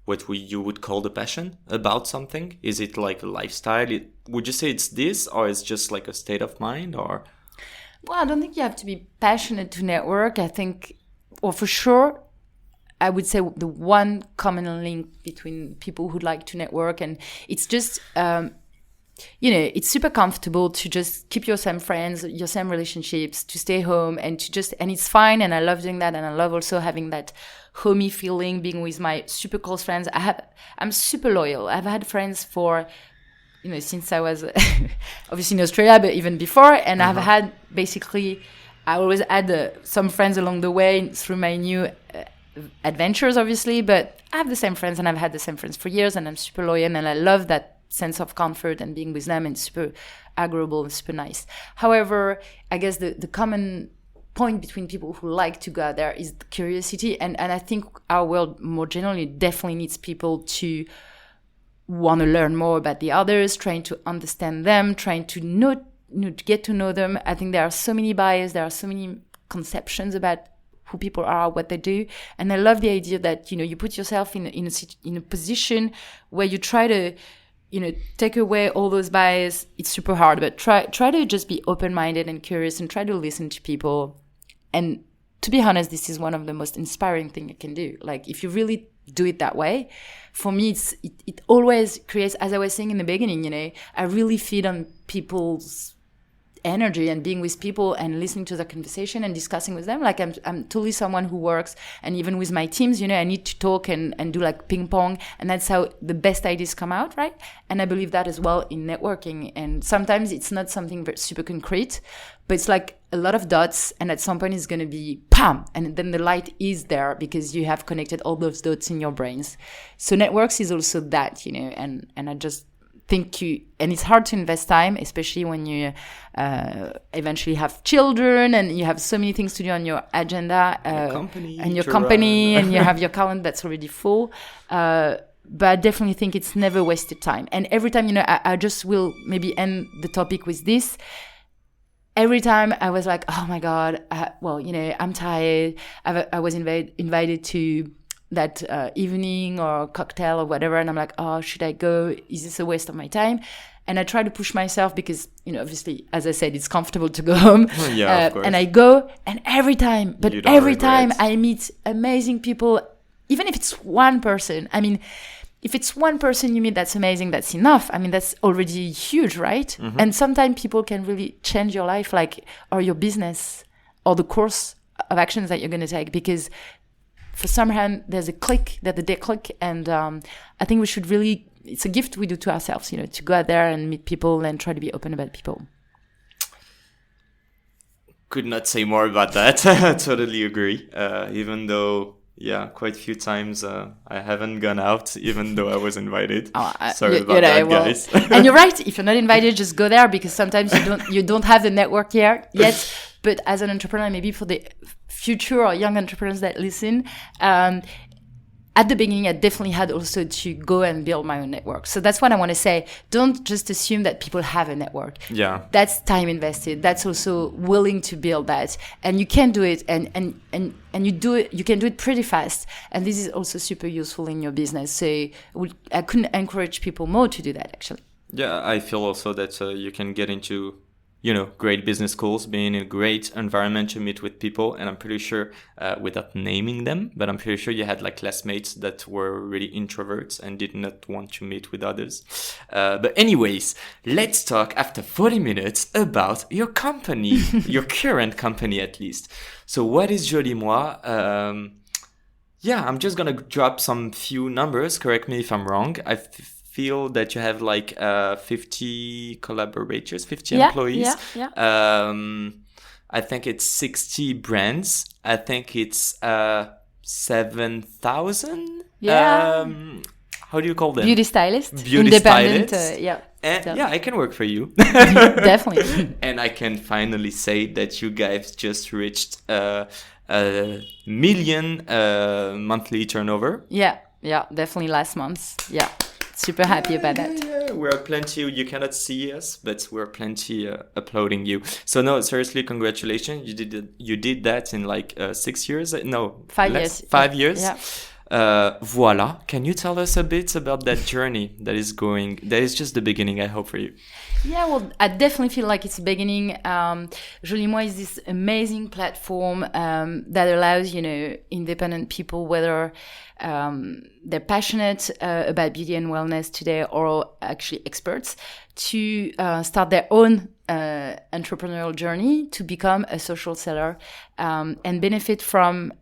what you would call the passion about something? Is it like a lifestyle? Would you say it's this, or it's just like a state of mind, or? Well, I don't think you have to be passionate to network. I think, or for sure, I would say the one common link between people who like to network, and it's just, it's super comfortable to just keep your same friends, your same relationships, to stay home and and it's fine. And I love doing that. And I love also having that homey feeling, being with my super close friends. I'm super loyal. I've had friends for, since I was obviously in Australia, but even before. And I've had basically I always had some friends along the way through my new adventures, obviously, but I have the same friends and I've had the same friends for years and I'm super loyal and I love that sense of comfort and being with them and super agreeable and super nice. However, I guess the common point between people who like to go out there is the curiosity. And I think our world more generally definitely needs people to want to learn more about the others, trying to understand them, trying to get to know them. I think there are so many biases, there are so many conceptions about who people are, what they do. And I love the idea that, you put yourself in a position where you try to, take away all those biases. It's super hard, but try to just be open-minded and curious and try to listen to people. And to be honest, this is one of the most inspiring things you can do. Like, if you really do it that way, for me, it always creates, as I was saying in the beginning, I really feed on people's energy and being with people and listening to the conversation and discussing with them. Like, I'm totally someone who works, and even with my teams, I need to talk and do like ping pong, and that's how the best ideas come out, right? And I believe that as well in networking. And sometimes it's not something very super concrete, but it's like a lot of dots, and at some point it's going to be pam, and then the light is there because you have connected all those dots in your brains. So networks is also that, and I just think and it's hard to invest time, especially when you eventually have children and you have so many things to do on your agenda, your company and you have your calendar that's already full. But I definitely think it's never wasted time. And every time, I just will maybe end the topic with this. Every time I was like, oh my God, I'm tired. I was invited to that evening or cocktail or whatever, and I'm like, oh, should I go? Is this a waste of my time? And I try to push myself because, obviously, as I said, it's comfortable to go home. Yeah, of course. And I go, and every time I meet amazing people, even if it's one person. I mean, if it's one person you meet, that's amazing, that's enough. I mean, that's already huge, right? Mm-hmm. And sometimes people can really change your life, or your business, or the course of actions that you're going to take, because for some reason, there's a click, and I think we should really, it's a gift we do to ourselves, to go out there and meet people and try to be open about people. Could not say more about that. Totally agree. Even though, quite a few times I haven't gone out, even though I was invited. Sorry about that, guys. And you're right. If you're not invited, just go there, because sometimes you don't have the network yet. But as an entrepreneur, maybe for the future or young entrepreneurs that listen, at the beginning, I definitely had also to go and build my own network. So that's what I want to say. Don't just assume that people have a network. Yeah. That's time invested. That's also willing to build that. And you can do it, and you do it. You can do it pretty fast. And this is also super useful in your business. So I couldn't encourage people more to do that, actually. Yeah, I feel also that you can get into great business schools, being in a great environment to meet with people. And I'm pretty sure, without naming them, but I'm pretty sure you had classmates that were really introverts and did not want to meet with others. But anyways, let's talk after 40 minutes about your company, your current company at least. So what is Jolimoi? I'm just going to drop some few numbers. Correct me if I'm wrong. I feel that you have 50 collaborators, 50 employees. Yeah. I think it's 60 brands. I think it's 7,000. Yeah. How do you call them? Beauty stylists. Independent stylists. And I can work for you. Definitely. And I can finally say that you guys just reached a million monthly turnover. Yeah, definitely last month. Yeah. Super happy about that. Yeah, we're plenty. You cannot see us, but we're plenty uploading you. So no, seriously, congratulations. You did that in 6 years. No, 5 years. 5 years. Yeah. Voila. Can you tell us a bit about that journey that is just the beginning, I hope, for you? Yeah, well, I definitely feel like it's the beginning. Jolimoi is this amazing platform that allows, independent people, whether they're passionate about beauty and wellness today or actually experts, to start their own entrepreneurial journey to become a social seller and benefit from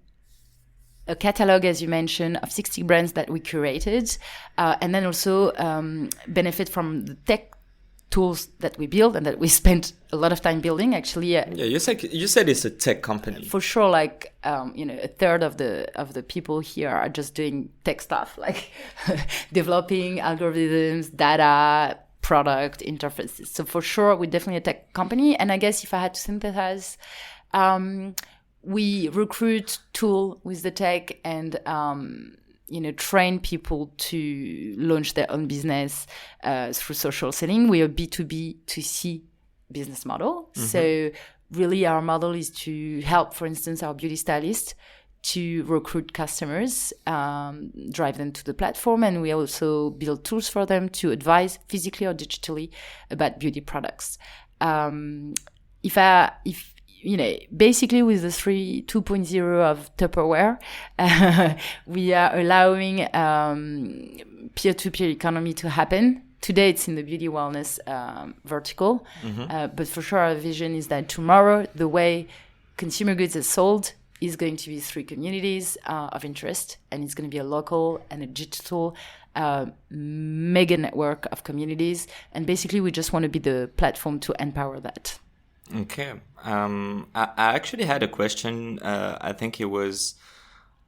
a catalog, as you mentioned, of 60 brands that we curated, and then also benefit from the tech tools that we build and that we spent a lot of time building. Actually, you said it's a tech company. For sure, like a third of the people here are just doing tech stuff, like developing algorithms, data, product interfaces. So for sure, we're definitely a tech company. And I guess if I had to synthesize, we recruit, tool with the tech, and train people to launch their own business through social selling. We're a B2B2C business model. Mm-hmm. So really our model is to help, for instance, our beauty stylists to recruit customers, drive them to the platform, and we also build tools for them to advise physically or digitally about beauty products. Basically with the 2.0 of Tupperware, we are allowing peer-to-peer economy to happen. Today it's in the beauty wellness vertical, but for sure our vision is that tomorrow the way consumer goods are sold is going to be through communities of interest, and it's going to be a local and a digital mega network of communities. And basically we just want to be the platform to empower that. Okay. I actually had a question. I think it was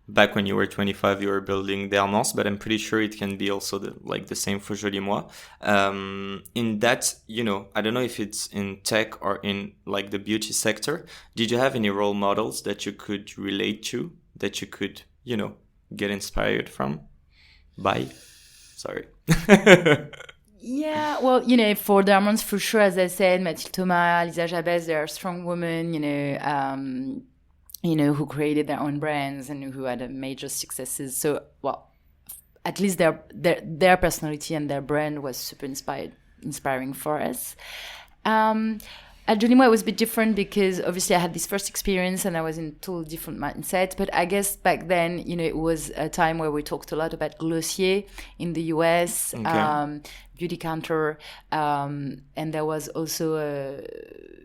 back when you were 25, you were building Dermance, but I'm pretty sure it can be also the same for Jolimoi. In that, I don't know if it's in tech or in like the beauty sector. Did you have any role models that you could relate to, that you could, get inspired from? Sorry. Yeah, well, for Dermance, for sure, as I said, Mathilde Thomas, Lisa Jabez, they are strong women, who created their own brands and who had major successes. So, well, at least their personality and their brand was super inspiring for us. At Jolimoi, it was a bit different because obviously I had this first experience and I was in a totally different mindset. But I guess back then, it was a time where we talked a lot about Glossier in the US, Beauty Counter, and there was also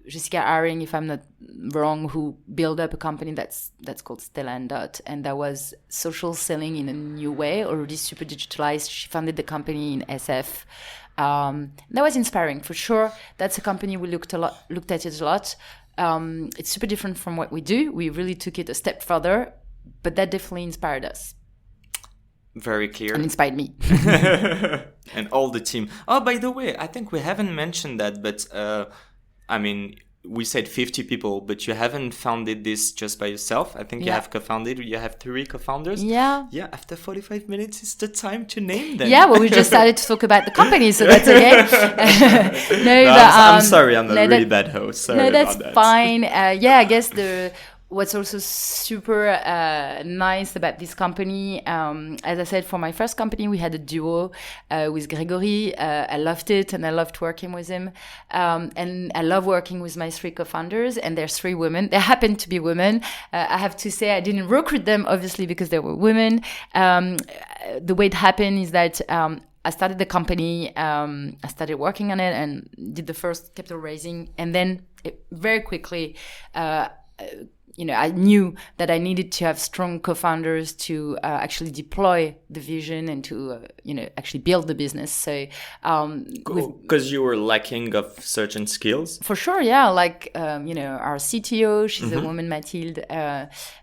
Jessica Haring, if I'm not wrong, who built up a company that's called Stella & Dot, and that was social selling in a new way, already super digitalized. She founded the company in SF. That was inspiring for sure. That's a company we looked at it a lot. It's super different from what we do. We really took it a step further, but that definitely inspired us. Very clear. And inspired me. And all the team. Oh, by the way, I think we haven't mentioned that, but we said 50 people, but you haven't founded this just by yourself. I think you have co-founded. You have 3 co-founders. Yeah. Yeah. After 45 minutes, it's the time to name them. Yeah. Well, we just started to talk about the company, so that's okay. I'm sorry. I'm a really bad host. Sorry that's about that. Fine. I guess what's also super nice about this company, as I said, for my first company, we had a duo with Gregory. I loved it, and I loved working with him. And I love working with my 3 co-founders, and there's 3 women. They happen to be women. I have to say I didn't recruit them, obviously, because they were women. The way it happened is that I started the company, I started working on it and did the first capital raising. And then very quickly, I knew that I needed to have strong co-founders to actually deploy the vision and to, actually build the business. So, because you were lacking of certain skills. For sure, yeah. Like, our CTO, she's a woman, Mathilde,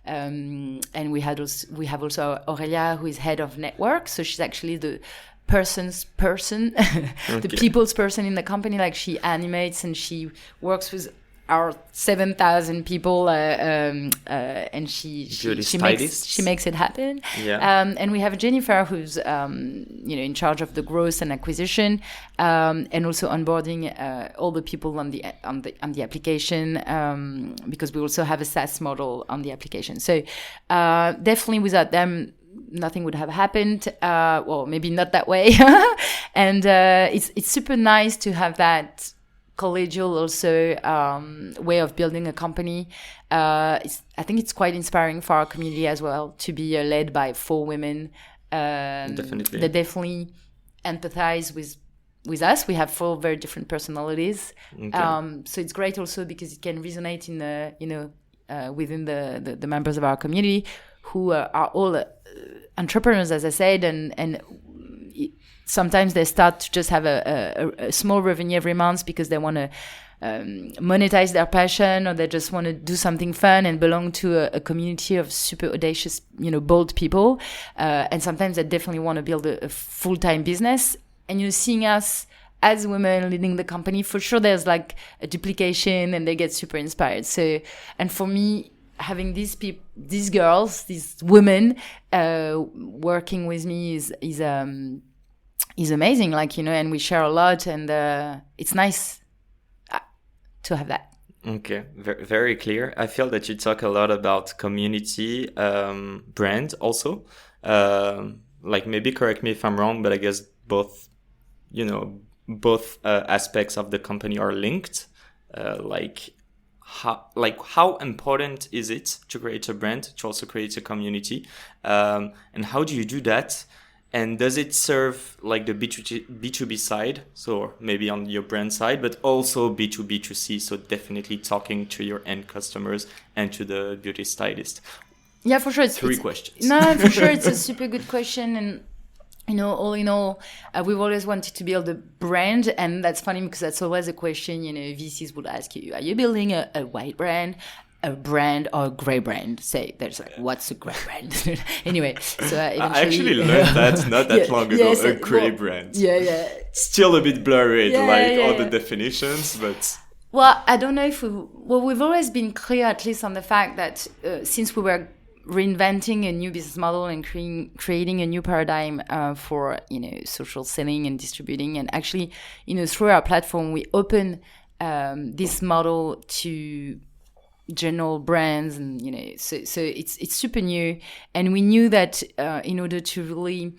and we have also Aurelia, who is head of network. So she's actually the person's person, the people's person in the company. Like, she animates and she works with our 7,000 people, and she makes it happen. Yeah. And we have Jennifer, who's in charge of the growth and acquisition, and also onboarding all the people on the application, because we also have a SaaS model on the application. So definitely without them, nothing would have happened. Well, maybe not that way. And it's super nice to have that collegial also way of building a company. I think it's quite inspiring for our community as well to be led by 4 women. Definitely. That definitely empathize with us. We have 4 very different personalities. Okay. So it's great also because it can resonate in within the members of our community who are all entrepreneurs, as I said, and sometimes they start to just have a small revenue every month because they want to monetize their passion, or they just want to do something fun and belong to a community of super audacious, bold people. And sometimes they definitely want to build a full-time business. And seeing us as women leading the company, for sure there's like a duplication and they get super inspired. So, and for me, having these girls, these women working with me is amazing. And we share a lot, and it's nice to have that. Okay, very clear. I feel that you talk a lot about community, brand also. Maybe correct me if I'm wrong, but I guess both aspects of the company are linked. How important is it to create a brand, to also create a community? And how do you do that? And does it serve like the B2B side, so maybe on your brand side, but also B2B2C, so definitely talking to your end customers and to the beauty stylist? Yeah, for sure. Three questions. No, for sure. It's a super good question. And, all in all, we've always wanted to build a brand. And that's funny because that's always a question, VCs would ask you, are you building a white brand, a brand, or a gray brand? Say, there's what's a gray brand? Anyway, so I actually learned that not that long ago, a gray brand. Yeah. Still a bit blurry, all the definitions, but... Well, I don't know if we've always been clear, at least on the fact that since we were reinventing a new business model and creating a new paradigm for social selling and distributing, and actually through our platform we open this model to general brands, and so it's super new, and we knew that in order to really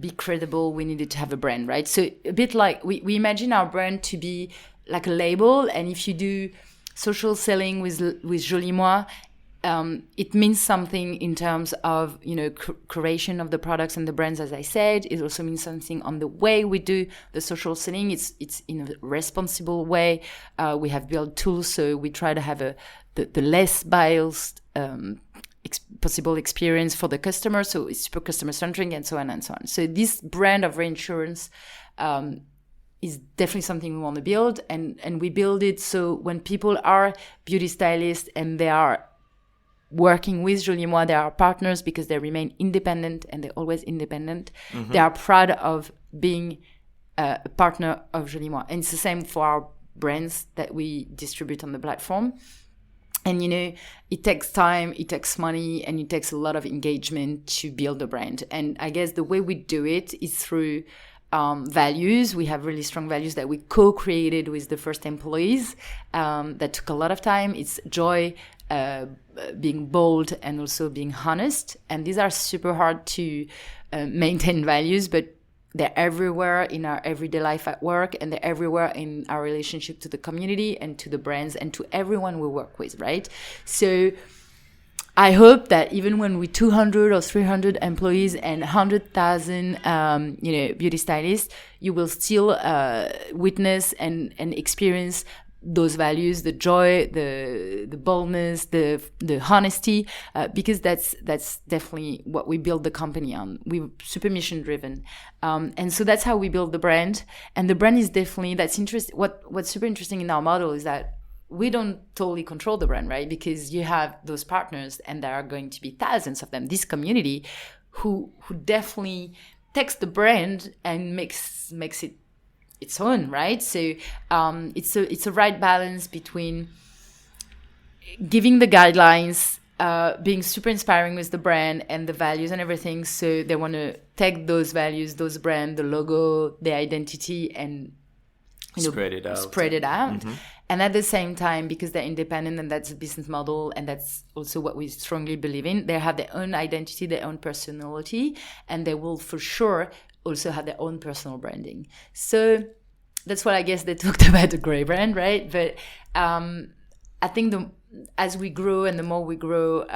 be credible we needed to have a brand, right? So a bit like we imagine our brand to be like a label, and if you do social selling with Jolimoi, it means something in terms of creation of the products and the brands, as I said. It also means something on the way we do the social selling. It's in a responsible way. We have built tools, so we try to have the less biased possible experience for the customer. So it's super customer centric, and so on and so on. So this brand of reinsurance is definitely something we want to build, and we build it so when people are beauty stylists and they are working with Jolimoi, they are partners because they remain independent, and they're always independent. Mm-hmm. They are proud of being a partner of Jolimoi. And it's the same for our brands that we distribute on the platform. And, it takes time, it takes money, and it takes a lot of engagement to build a brand. And I guess the way we do it is through values. We have really strong values that we co-created with the first employees. That took a lot of time. It's joy, being bold, and also being honest. And these are super hard to maintain values, but they're everywhere in our everyday life at work, and they're everywhere in our relationship to the community and to the brands and to everyone we work with, right? So I hope that even when we 200 or 300 employees and 100,000 beauty stylists, you will still witness and experience those values, the joy, the boldness, the honesty, because that's definitely what we build the company on. We're super mission driven, and so that's how we build the brand. And the brand is definitely that's interesting. What's super interesting in our model is that we don't totally control the brand, right? Because you have those partners, and there are going to be thousands of them. This community, who definitely takes the brand and makes it its own, right? So it's a right balance between giving the guidelines, being super inspiring with the brand and the values and everything. So they want to take those values, those brand, the logo, the identity, and spread it out. Mm-hmm. And at the same time, because they're independent and that's a business model, and that's also what we strongly believe in, they have their own identity, their own personality, and they will for sure also have their own personal branding. So that's what I guess they talked about the gray brand, right? But I think as we grow and the more we grow,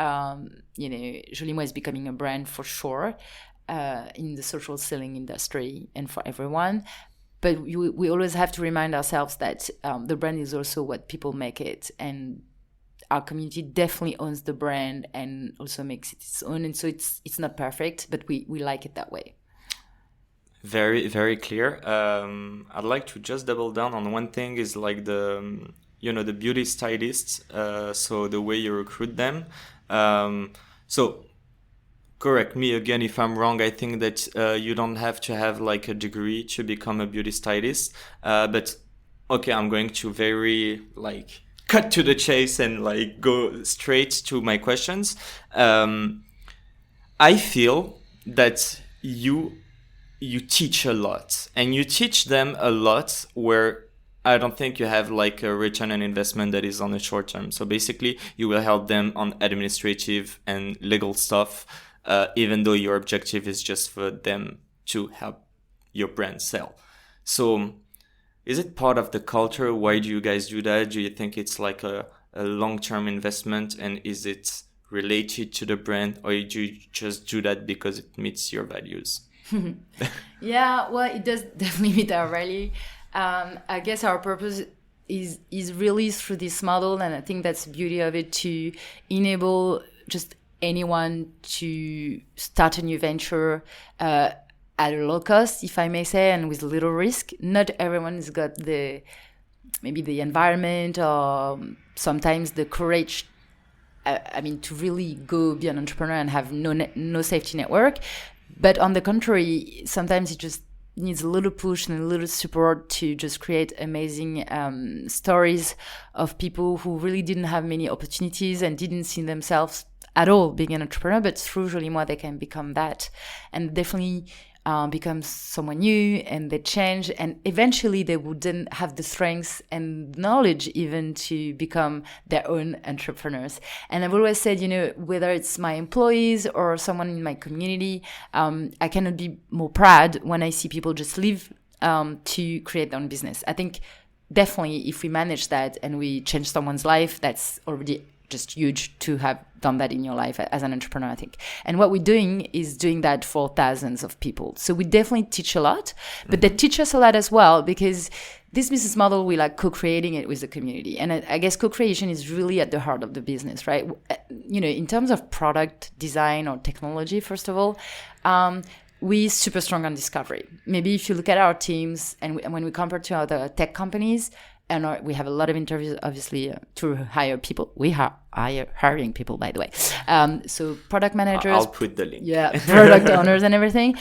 Jolimoi is becoming a brand for sure in the social selling industry and for everyone. But we always have to remind ourselves that the brand is also what people make it, and our community definitely owns the brand and also makes it its own. And so it's not perfect, but we like it that way. Very, very clear. I'd like to just double down on one thing is like the beauty stylists. So the way you recruit them. So correct me again if I'm wrong. I think that you don't have to have like a degree to become a beauty stylist. But okay, I'm going to very like cut to the chase and like go straight to my questions. I feel that you teach a lot, and you teach them a lot where I don't think you have like a return on investment that is on the short term. So basically you will help them on administrative and legal stuff, even though your objective is just for them to help your brand sell. So is it part of the culture? Why do you guys do that? Do you think it's like a long-term investment, and is it related to the brand, or do you just do that because it meets your values? Yeah, well, it does definitely meet our value. I guess our purpose is really through this model, and I think that's the beauty of it, to enable just anyone to start a new venture at a low cost, if I may say, and with little risk. Not everyone has got maybe the environment or sometimes the courage, to really go be an entrepreneur and have no safety network. But on the contrary, sometimes it just needs a little push and a little support to just create amazing stories of people who really didn't have many opportunities and didn't see themselves at all being an entrepreneur, but through Jolimoi they can become that, and definitely become someone new, and they change, and eventually they would then have the strengths and knowledge even to become their own entrepreneurs. And I've always said, whether it's my employees or someone in my community, I cannot be more proud when I see people just leave to create their own business. I think definitely if we manage that and we change someone's life, that's already just huge to have done that in your life as an entrepreneur, I think. And what we're doing is doing that for thousands of people. So we definitely teach a lot, but they teach us a lot as well, because this business model, we like co-creating it with the community. And I guess co-creation is really at the heart of the business, right? In terms of product design or technology, first of all, we're super strong on discovery. Maybe if you look at our teams and when we compare to other tech companies, and we have a lot of interviews, obviously, to hire people. We are hiring people, by the way. So product managers. I'll put the link. Yeah, product owners and everything.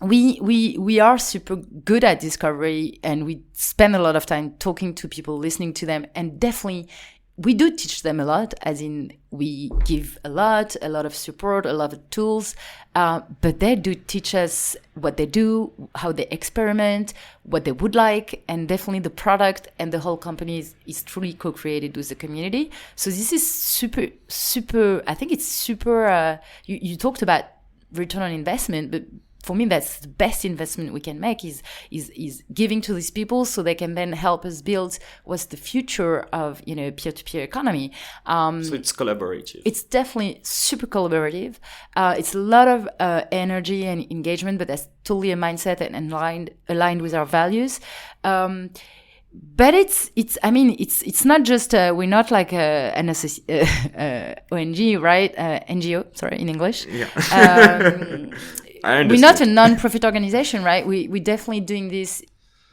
We are super good at discovery, and we spend a lot of time talking to people, listening to them, and definitely we do teach them a lot, as in we give a lot of support, a lot of tools, but they do teach us what they do, how they experiment, what they would like, and definitely the product and the whole company is truly co-created with the community. So this is super, I think it's super, you talked about return on investment, but for me, that's the best investment we can make is giving to these people so they can then help us build what's the future of, peer-to-peer economy. So it's collaborative. It's definitely super collaborative. It's a lot of energy and engagement, but that's totally a mindset and aligned with our values. But it's not just we're not like an ONG, right? NGO, sorry, in English. Yeah. We're not a non-profit organization, right? We're definitely doing this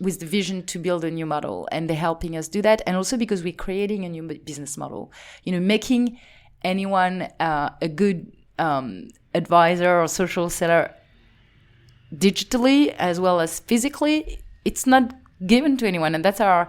with the vision to build a new model, and they're helping us do that. And also because we're creating a new business model, making anyone a good advisor or social seller digitally as well as physically, it's not given to anyone. And that's our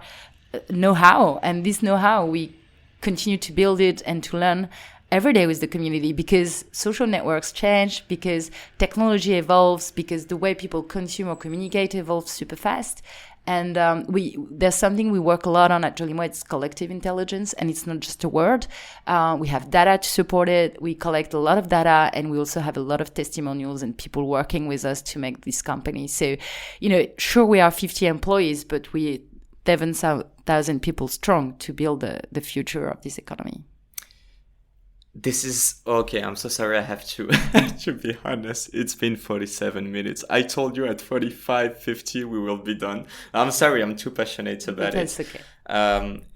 know-how. And this know-how, we continue to build it and to learn every day with the community, because social networks change, because technology evolves, because the way people consume or communicate evolves super fast. And there's something we work a lot on at Jolimoi. It's collective intelligence, and it's not just a word. We have data to support it. We collect a lot of data, and we also have a lot of testimonials and people working with us to make this company. So, sure, we are 50 employees, but we're 7,000 people strong to build the future of this economy. This is okay. I'm so sorry. I have to to be honest. It's been 47 minutes. I told you at 45, 50 we will be done. I'm sorry. I'm too passionate about it. That's okay.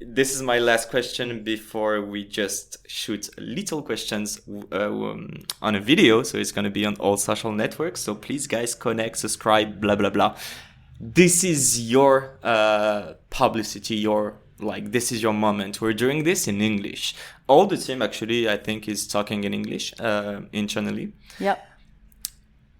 This is my last question before we just shoot little questions on a video. So it's going to be on all social networks. So please, guys, connect, subscribe, blah, blah, blah. This is your publicity, this is your moment. We're doing this in English. All the team actually, I think, is talking in English internally. Yep.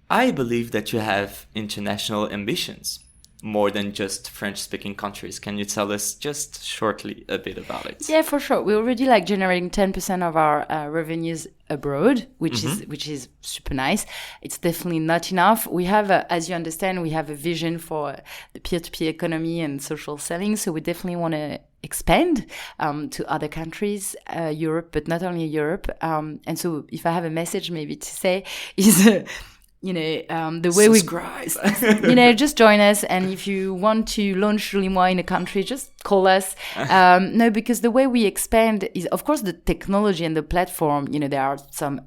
I believe that you have international ambitions, more than just French-speaking countries. Can you tell us just shortly a bit about it? Yeah, for sure. We're already generating 10% of our revenues abroad, which is super nice. It's definitely not enough. We have, as you understand, we have a vision for the peer-to-peer economy and social selling. So we definitely want to expand to other countries, Europe, but not only Europe. And so if I have a message maybe to say is... the way subscribe. we, just join us. And if you want to launch Jolimoi in a country, just call us. No, because the way we expand is, of course, the technology and the platform, there are some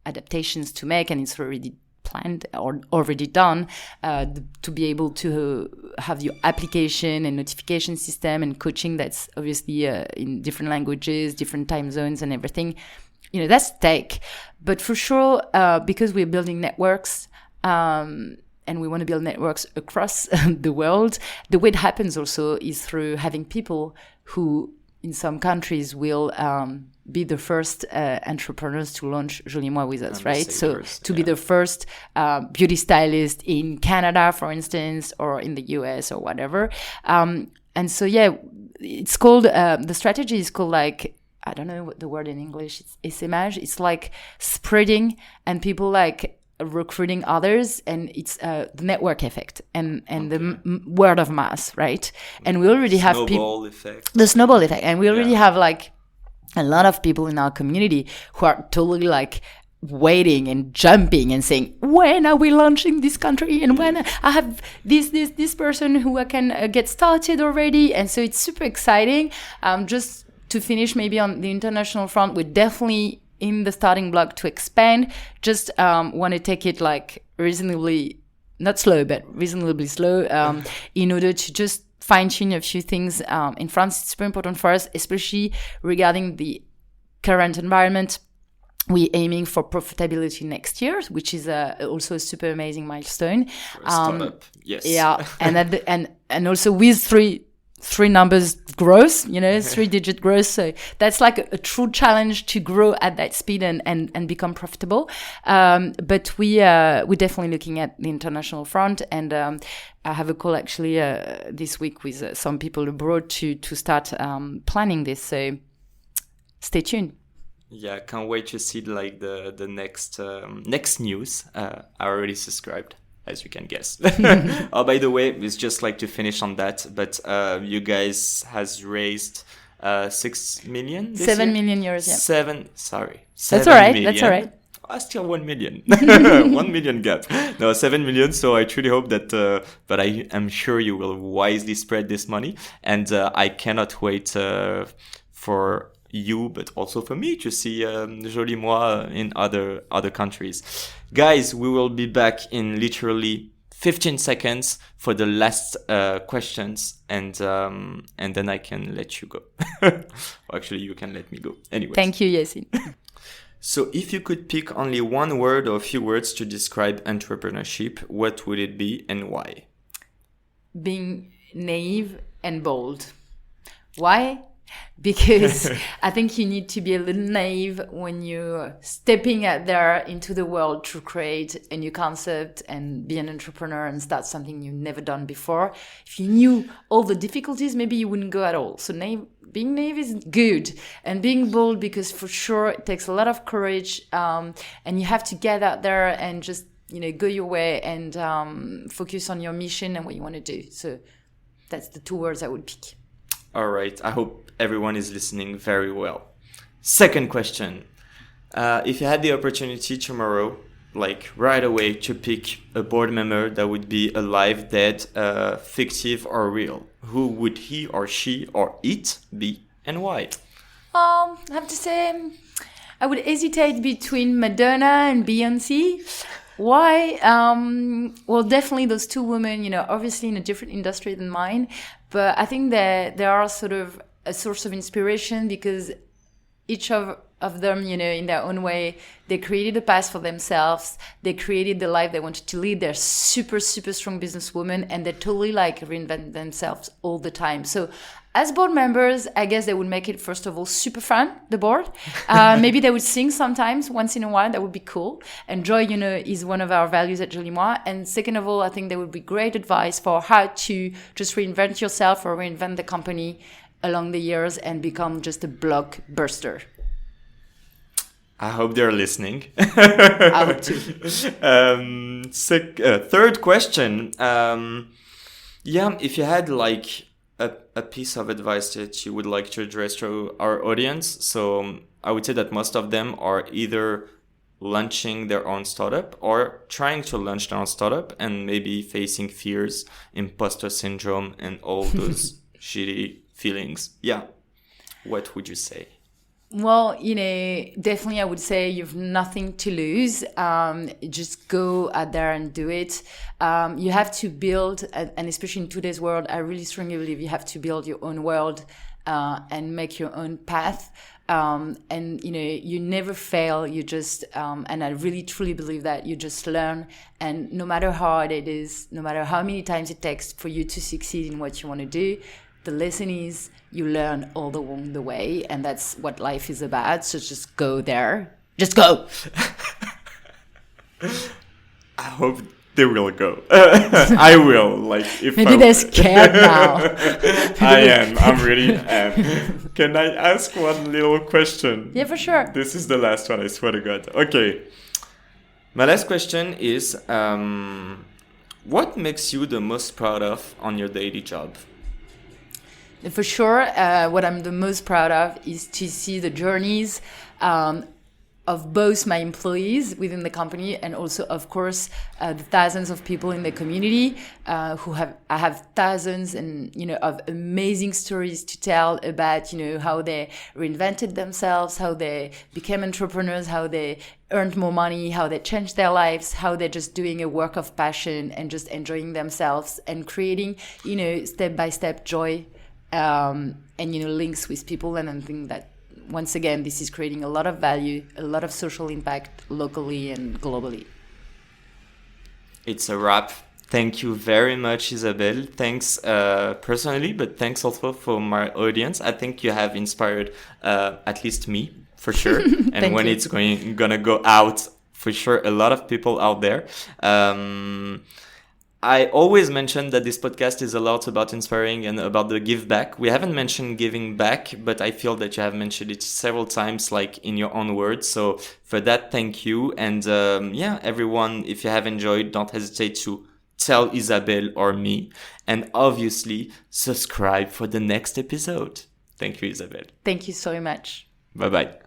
adaptations to make, and it's already planned or already done to be able to have your application and notification system and coaching that's obviously in different languages, different time zones and everything. That's tech. But for sure, because we're building networks and we want to build networks across the world, the way it happens also is through having people who, in some countries, will be the first entrepreneurs to launch Jolimoi with us, right? So be the first beauty stylist in Canada, for instance, or in the US or whatever. And so, it's called, the strategy is called I don't know what the word in English is, essaimage. It's spreading and people recruiting others, and it's the network effect and the word of mouth, right? And we already have people. The snowball effect. And we already have a lot of people in our community who are totally waiting and jumping and saying, when are we launching this country? And when I have this person who I can get started already. And so it's super exciting. Just to finish maybe on the international front, we're definitely in the starting block to expand. Just want to take it reasonably, not slow, but reasonably slow in order to just fine-tune a few things in France. It's super important for us, especially regarding the current environment. We're aiming for profitability next year, which is also a super amazing milestone. Startup, yes. Yeah, and also with three numbers growth, 3-digit growth. So that's a true challenge to grow at that speed and become profitable. But we're definitely looking at the international front. And I have a call actually this week with some people abroad to start planning this. So stay tuned. Yeah, can't wait to see the next news. I already subscribed, as you can guess. Oh, by the way, it's just to finish on that, but you guys has raised 6 million this 7 year? million euros, yeah. 7 That's all right, million. that's all right. Still 1 million. 1 million gap. No, 7 million. So I truly hope that, but I am sure you will wisely spread this money. And I cannot wait for you, but also for me to see Jolimoi in other countries. Guys, we will be back in literally 15 seconds for the last questions, and then I can let you go. Actually, you can let me go. Anyway. Thank you, Yassine. So if you could pick only one word or a few words to describe entrepreneurship, what would it be and why? Being naive and bold. Why? Because I think you need to be a little naive when you're stepping out there into the world to create a new concept and be an entrepreneur and start something you've never done before. If you knew all the difficulties, maybe you wouldn't go at all. So being naive is good, and being bold, because for sure it takes a lot of courage, and you have to get out there and just go your way and focus on your mission and what you want to do. So that's the 2 words I would pick. All right. I hope everyone is listening very well. Second question. If you had the opportunity tomorrow, right away, to pick a board member that would be alive, dead, fictive or real, who would he or she or it be and why? I have to say I would hesitate between Madonna and Beyonce. Why? Well, definitely those two women, obviously in a different industry than mine, but I think that they are sort of a source of inspiration because each of them, in their own way, they created a path for themselves. They created the life they wanted to lead. They're super, super strong businesswomen, and they totally reinvent themselves all the time. So as board members, I guess they would make it, first of all, super fun, the board. Maybe they would sing sometimes, once in a while. That would be cool. And joy, is one of our values at Jolimoi. And second of all, I think there would be great advice for how to just reinvent yourself or reinvent the company along the years and become just a blockbuster. I hope they're listening. I hope too. Third question. If you had a piece of advice that you would like to address to our audience, so I would say that most of them are either launching their own startup or trying to launch their own startup and maybe facing fears, imposter syndrome, and all those shitty feelings. Yeah. What would you say? Well, definitely I would say you've nothing to lose. Just go out there and do it. You have to build, and especially in today's world, I really strongly believe you have to build your own world and make your own path. And, you never fail. You just, and I really truly believe that you just learn. And no matter how hard it is, no matter how many times it takes for you to succeed in what you want to do, the lesson is you learn all along the way, and that's what life is about. So just go there. Just go. I hope they will go. I will. If maybe they're scared now. I'm really am. Can I ask one little question? Yeah, for sure. This is the last one, I swear to God. Okay. My last question is, what makes you the most proud of on your daily job? For sure, what I'm the most proud of is to see the journeys of both my employees within the company and also, of course, the thousands of people in the community I have thousands and of amazing stories to tell about how they reinvented themselves, how they became entrepreneurs, how they earned more money, how they changed their lives, how they're just doing a work of passion and just enjoying themselves and creating step-by-step joy. And links with people, and I think that once again this is creating a lot of value, a lot of social impact locally and globally. It's a wrap. Thank you very much, Isabelle. Thanks personally, but thanks also for my audience. I think you have inspired at least me for sure, and when it's gonna go out, for sure, a lot of people out there. I always mention that this podcast is a lot about inspiring and about the give back. We haven't mentioned giving back, but I feel that you have mentioned it several times, in your own words. So for that, thank you. And everyone, if you have enjoyed, don't hesitate to tell Isabelle or me. And obviously, subscribe for the next episode. Thank you, Isabelle. Thank you so much. Bye-bye.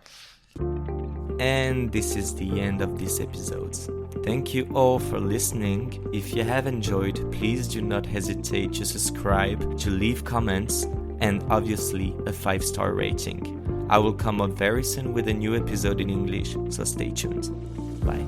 And this is the end of this episode. Thank you all for listening. If you have enjoyed, please do not hesitate to subscribe, to leave comments, and obviously a 5-star rating. I will come up very soon with a new episode in English, so stay tuned. Bye.